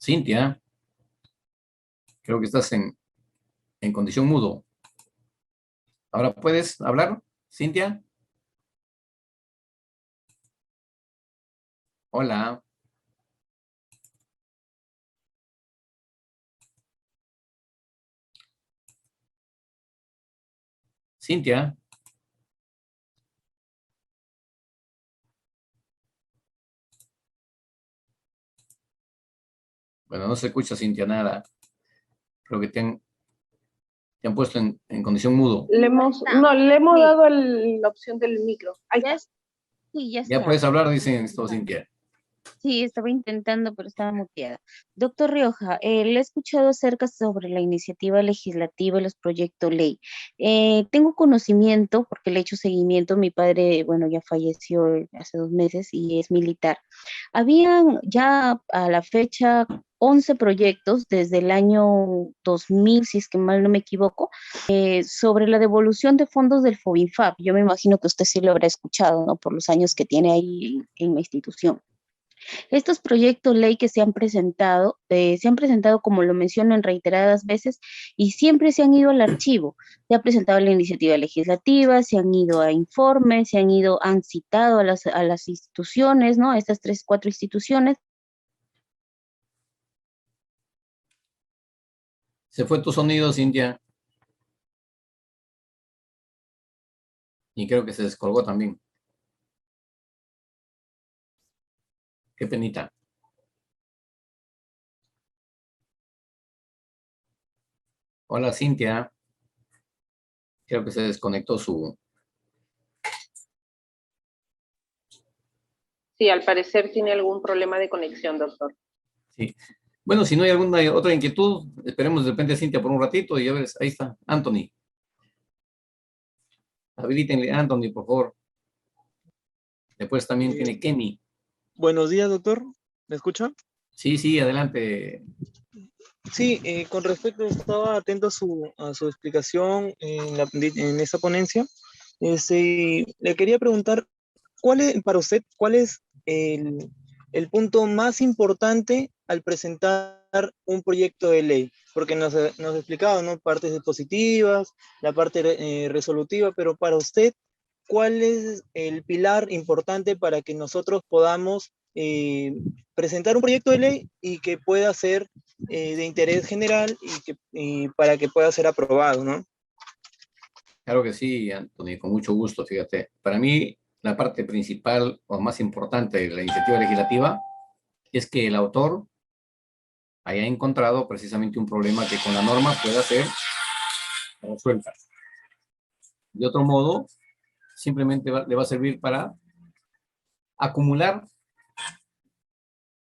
Cintia, creo que estás en condición mudo. ¿Ahora puedes hablar, Cintia? Hola. Cintia. Bueno, no se escucha, Cintia, nada. Creo que te han puesto en condición mudo. Le hemos dado la opción del micro. Ahí está. Sí, ya Ya está. puedes hablar, dicen esto, Cintia. Sí, estaba intentando, pero estaba muteada. Doctor Rioja, le he escuchado acerca sobre la iniciativa legislativa y los proyectos ley. Tengo conocimiento, porque le he hecho seguimiento, mi padre, bueno, ya falleció hace 2 meses y es militar. Habían ya a la fecha 11 proyectos desde el año 2000, si es que mal no me equivoco, sobre la devolución de fondos del FOBINFAP. Yo me imagino que usted sí lo habrá escuchado, ¿no? Por los años que tiene ahí en la institución. Estos proyectos ley que se han presentado como lo menciono en reiteradas veces y siempre se han ido al archivo. Se ha presentado la iniciativa legislativa, se han ido a informes, han citado a las instituciones, ¿no? A estas 3, 4 instituciones. Se fue tu sonido, Cintia. Y creo que se descolgó también. Qué penita. Hola, Cintia. Creo que se desconectó su... Sí, al parecer tiene algún problema de conexión, doctor. Sí. Bueno, si no hay alguna otra inquietud, esperemos de repente a Cintia por un ratito y ya ves, ahí está, Anthony. Habilítenle a Anthony, por favor. Después también tiene Kenny. Buenos días, doctor. ¿Me escucha? Sí, sí, adelante. Sí, con respecto, estaba atento a su explicación en esta ponencia. Le quería preguntar, para usted, ¿cuál es el punto más importante al presentar un proyecto de ley? Porque nos ha explicado, ¿no? Partes positivas, la parte resolutiva, pero para usted, ¿cuál es el pilar importante para que nosotros podamos presentar un proyecto de ley y que pueda ser de interés general y para que pueda ser aprobado, ¿no? Claro que sí, Anthony, con mucho gusto, fíjate. Para mí, la parte principal o más importante de la iniciativa legislativa es que el autor haya encontrado precisamente un problema que con la norma pueda ser resuelta. De otro modo, simplemente le va a servir para acumular,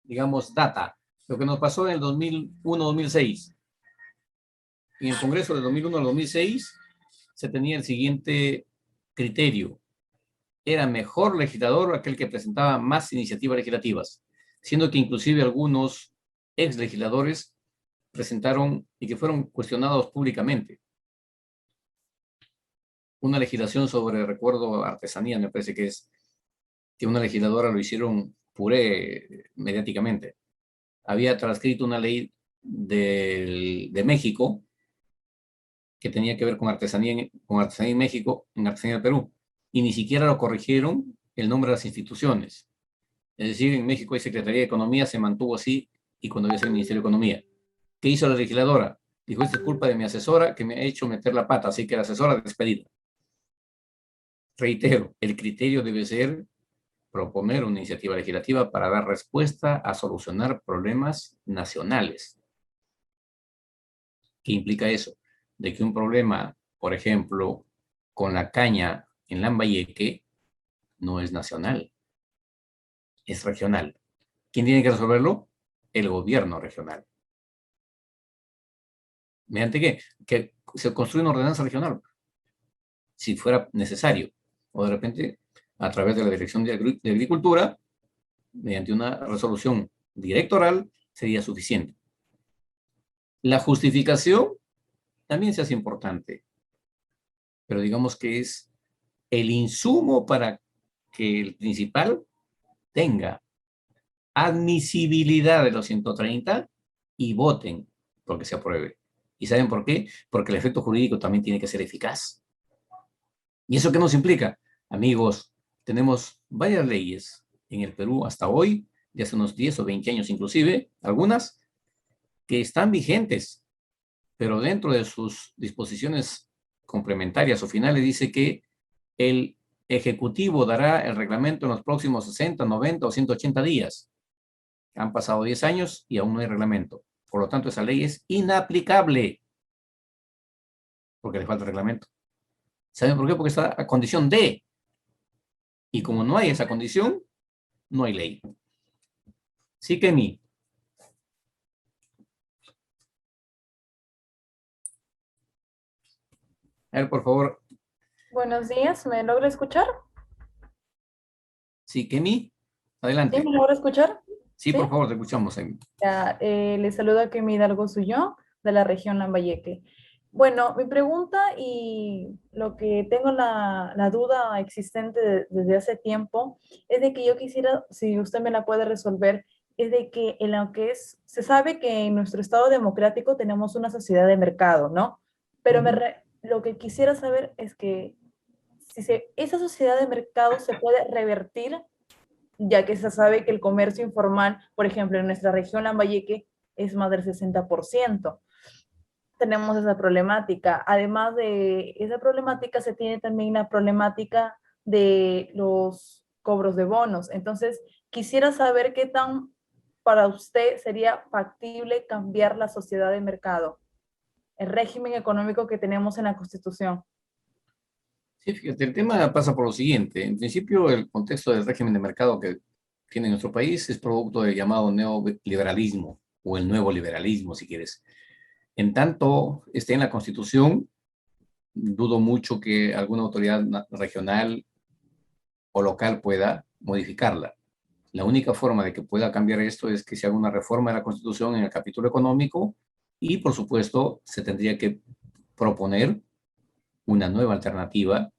digamos, data. Lo que nos pasó en el 2001-2006. En el Congreso del 2001 al 2006 se tenía el siguiente criterio. Era mejor legislador aquel que presentaba más iniciativas legislativas, siendo que inclusive algunos ex legisladores presentaron y que fueron cuestionados públicamente. Una legislación sobre, recuerdo, artesanía, me parece que es, que una legisladora lo hicieron puré mediáticamente. Había transcrito una ley de México que tenía que ver con artesanía en México, en artesanía del Perú, y ni siquiera lo corrigieron el nombre de las instituciones. Es decir, en México hay Secretaría de Economía, se mantuvo así, y cuando había sido el Ministerio de Economía. ¿Qué hizo la legisladora? Dijo, esta es culpa de mi asesora que me ha hecho meter la pata, así que la asesora despedida. Reitero, el criterio debe ser proponer una iniciativa legislativa para dar respuesta a solucionar problemas nacionales. ¿Qué implica eso? De que un problema, por ejemplo, con la caña en Lambayeque, no es nacional, es regional. ¿Quién tiene que resolverlo? El gobierno regional. ¿Mediante qué? Que se construye una ordenanza regional, si fuera necesario, o de repente, a través de la Dirección de Agricultura, mediante una resolución directoral, sería suficiente. La justificación también se hace importante, pero digamos que es el insumo para que el principal tenga admisibilidad de los 130 y voten porque se apruebe. ¿Y saben por qué? Porque el efecto jurídico también tiene que ser eficaz. ¿Y eso qué nos implica? Amigos, tenemos varias leyes en el Perú hasta hoy, de hace unos 10 o 20 años inclusive, algunas que están vigentes, pero dentro de sus disposiciones complementarias o finales dice que el Ejecutivo dará el reglamento en los próximos 60, 90 o 180 días. Han pasado 10 años y aún no hay reglamento. Por lo tanto, esa ley es inaplicable porque le falta reglamento. ¿Saben por qué? Porque está a condición de. Y como no hay esa condición, no hay ley. Sí que mi. A ver, por favor. Buenos días, ¿me logra escuchar? Sí, Kemi, adelante. ¿Sí me logra escuchar? Sí, por favor, te escuchamos. Ya, les saluda Kemi Hidalgo Suyo, de la región Lambayeque. Bueno, mi pregunta y lo que tengo la duda existente desde hace tiempo es de que yo quisiera, si usted me la puede resolver, es de que en lo que es, se sabe que en nuestro Estado democrático tenemos una sociedad de mercado, ¿no? Pero lo que quisiera saber es que si esa sociedad de mercado se puede revertir, ya que se sabe que el comercio informal, por ejemplo, en nuestra región Lambayeque, es más del 60%. Tenemos esa problemática. Además de esa problemática, se tiene también la problemática de los cobros de bonos. Entonces, quisiera saber qué tan para usted sería factible cambiar la sociedad de mercado, el régimen económico que tenemos en la Constitución. Sí, fíjate, el tema pasa por lo siguiente. En principio, el contexto del régimen de mercado que tiene nuestro país es producto del llamado neoliberalismo o el nuevo liberalismo, si quieres. En tanto esté en la Constitución, dudo mucho que alguna autoridad regional o local pueda modificarla. La única forma de que pueda cambiar esto es que se haga una reforma de la Constitución en el capítulo económico y, por supuesto, se tendría que proponer una nueva alternativa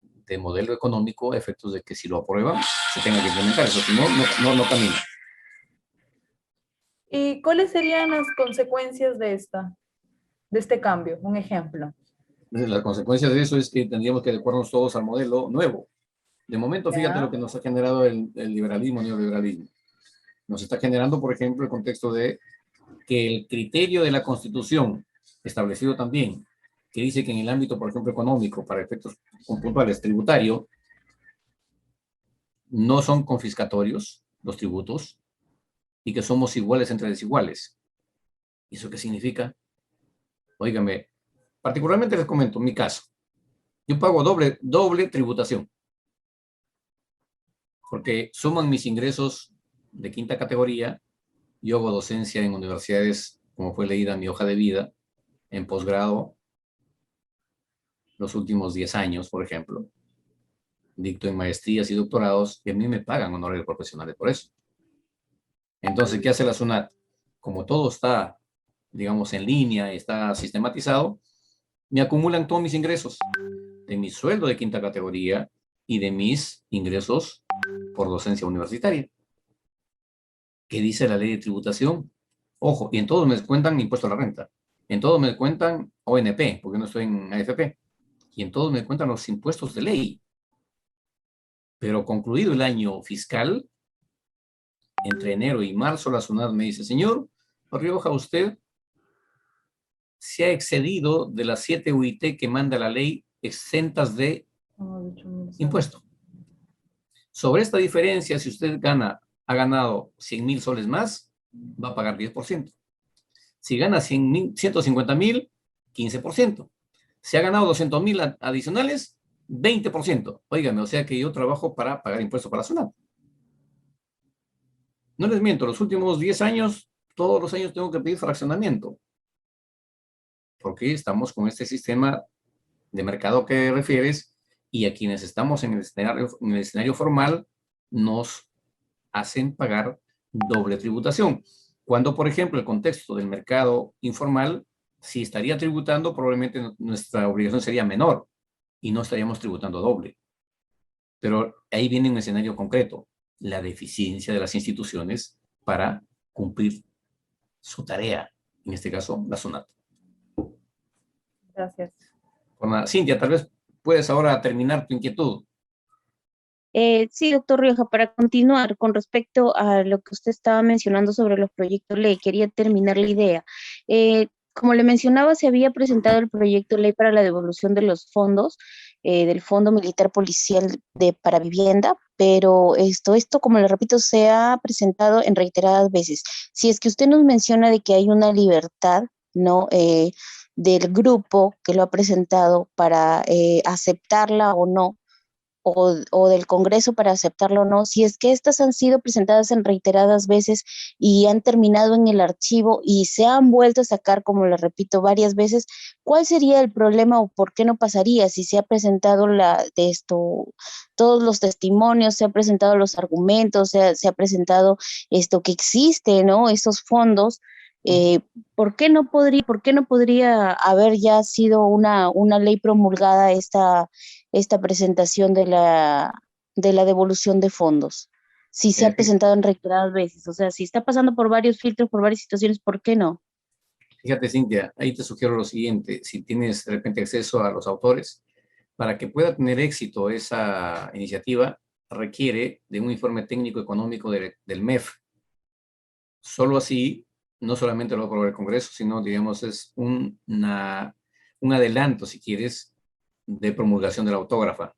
de modelo económico a efectos de que si lo aprueban se tenga que implementar. Eso si no camina. ¿Y cuáles serían las consecuencias de este cambio? Un ejemplo. Las consecuencias de eso es que tendríamos que adecuarnos todos al modelo nuevo. De momento, fíjate lo que nos ha generado el liberalismo, neoliberalismo. Nos está generando, por ejemplo, el contexto de que el criterio de la Constitución, establecido también, que dice que en el ámbito, por ejemplo, económico, para efectos puntuales, tributario, no son confiscatorios los tributos y que somos iguales entre desiguales. ¿Y eso qué significa? Óigame, particularmente les comento mi caso. Yo pago doble tributación porque suman mis ingresos de quinta categoría. Yo hago docencia en universidades, como fue leída mi hoja de vida, en posgrado, los últimos 10 años, por ejemplo. Dicto en maestrías y doctorados, y a mí me pagan honorarios profesionales por eso. Entonces, ¿qué hace la SUNAT? Como todo está, digamos, en línea, está sistematizado, me acumulan todos mis ingresos, de mi sueldo de quinta categoría y de mis ingresos por docencia universitaria. ¿Qué dice la ley de tributación? Ojo, y en todos me descuentan impuesto a la renta. En todos me descuentan ONP, porque no estoy en AFP. Y en todos me descuentan los impuestos de ley. Pero concluido el año fiscal, entre enero y marzo, la SUNAT me dice, señor Rioja, usted se ha excedido de las 7 UIT que manda la ley exentas de impuesto. Sobre esta diferencia, si usted ha ganado 100,000 soles más, va a pagar 10%. Si gana 150,000, 15%. Si ha ganado 200,000 adicionales, 20%. Óigame, o sea que yo trabajo para pagar impuestos para la SUNAT. No les miento, los últimos 10 años, todos los años tengo que pedir fraccionamiento. Porque estamos con este sistema de mercado que refieres y a quienes estamos en el escenario formal nos hacen pagar doble tributación. Cuando, por ejemplo, el contexto del mercado informal Si estaría tributando, probablemente nuestra obligación sería menor y no estaríamos tributando doble. Pero ahí viene un escenario concreto, la deficiencia de las instituciones para cumplir su tarea, en este caso, la SUNAT. Gracias. Cintia, tal vez puedes ahora terminar tu inquietud. Sí, doctor Rioja, para continuar con respecto a lo que usted estaba mencionando sobre los proyectos de ley, quería terminar la idea. Como le mencionaba, se había presentado el proyecto de ley para la devolución de los fondos del Fondo Militar Policial para Vivienda, pero esto, como le repito, se ha presentado en reiteradas veces. Si es que usted nos menciona de que hay una libertad, ¿no? Del grupo que lo ha presentado para aceptarla o no, o del Congreso para aceptarlo o no, si es que estas han sido presentadas en reiteradas veces y han terminado en el archivo y se han vuelto a sacar, como le repito, varias veces, ¿cuál sería el problema o por qué no pasaría si se ha presentado todos los testimonios, se han presentado los argumentos, se ha presentado esto que existe, ¿no? Esos fondos? ¿Por qué no podría haber ya sido una ley promulgada esta presentación de la devolución de fondos? Si se ha presentado en reiteradas veces, o sea, si está pasando por varios filtros, por varias situaciones, ¿por qué no? Fíjate, Cintia, ahí te sugiero lo siguiente, si tienes de repente acceso a los autores, para que pueda tener éxito esa iniciativa, requiere de un informe técnico económico del MEF. Solo así, no solamente lo va a aprobar el Congreso, sino, digamos, es un adelanto, si quieres, de promulgación de la autógrafa.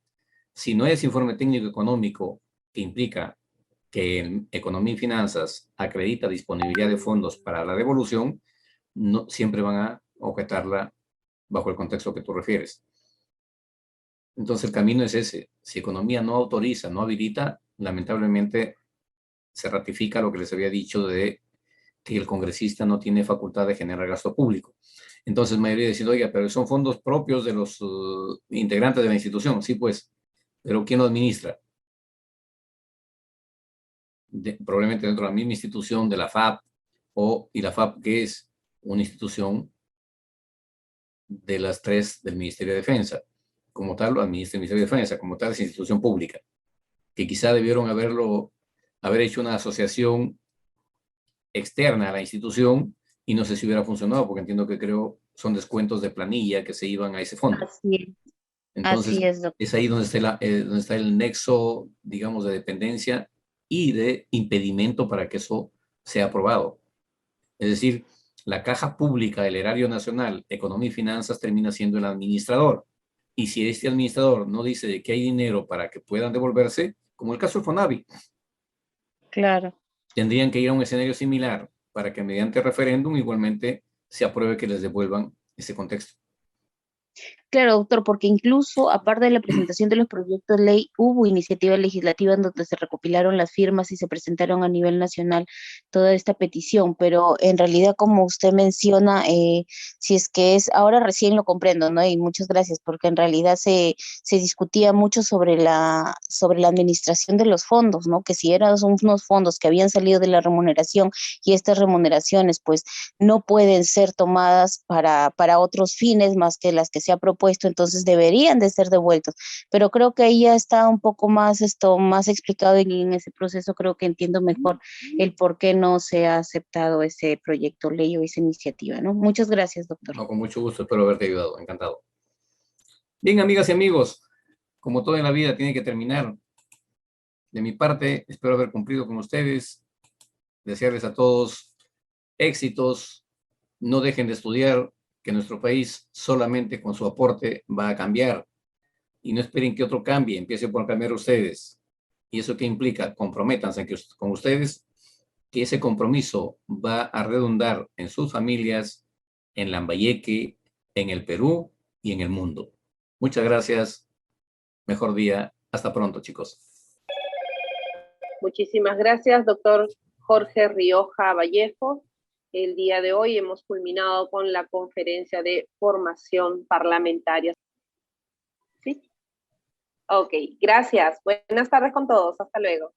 Si no hay ese informe técnico económico que implica que Economía y Finanzas acredita disponibilidad de fondos para la devolución, no siempre van a objetarla bajo el contexto que tú refieres. Entonces el camino es ese. Si Economía no autoriza, no habilita, lamentablemente se ratifica lo que les había dicho de que el congresista no tiene facultad de generar gasto público. Entonces mayoría diciendo, oiga, pero son fondos propios de los integrantes de la institución. Sí, pues, pero ¿quién lo administra? Probablemente dentro de la misma institución de la FAP, y la FAP, que es una institución de las tres del Ministerio de Defensa. Como tal, lo administra el Ministerio de Defensa, como tal es institución pública, que quizá debieron haber hecho una asociación externa a la institución y no sé si hubiera funcionado, porque entiendo que son descuentos de planilla que se iban a ese fondo. Así es. Entonces, Así es, doctor. es ahí donde está el nexo, digamos, de dependencia y de impedimento para que eso sea aprobado. Es decir, la caja pública del Erario Nacional, Economía y Finanzas, termina siendo el administrador. Y si este administrador no dice de que hay dinero para que puedan devolverse, como el caso del FONAVI, claro, tendrían que ir a un escenario similar para que mediante referéndum igualmente se apruebe que les devuelvan ese contexto. Claro, doctor, porque incluso aparte de la presentación de los proyectos de ley, hubo iniciativa legislativa en donde se recopilaron las firmas y se presentaron a nivel nacional toda esta petición, pero en realidad, como usted menciona, si es que ahora recién lo comprendo, ¿no? Y muchas gracias, porque en realidad se discutía mucho sobre la administración de los fondos, ¿no? Que si eran unos fondos que habían salido de la remuneración y estas remuneraciones, pues, no pueden ser tomadas para otros fines más que las que se ha propuesto, entonces deberían de ser devueltos, pero creo que ahí ya está un poco más más explicado y en ese proceso creo que entiendo mejor el por qué no se ha aceptado ese proyecto de ley o esa iniciativa, ¿no? Muchas gracias, doctor. No, con mucho gusto, espero haberte ayudado, encantado. Bien, amigas y amigos, como todo en la vida tiene que terminar. De mi parte, espero haber cumplido con ustedes, desearles a todos éxitos, no dejen de estudiar, que nuestro país solamente con su aporte va a cambiar y no esperen que otro cambie, empiecen por cambiar ustedes. ¿Y eso qué implica? Comprométanse con ustedes, que ese compromiso va a redundar en sus familias, en Lambayeque, en el Perú y en el mundo. Muchas gracias. Mejor día. Hasta pronto, chicos. Muchísimas gracias, doctor Jorge Rioja Vallejo. El día de hoy hemos culminado con la conferencia de formación parlamentaria. ¿Sí? Ok, gracias. Buenas tardes con todos. Hasta luego.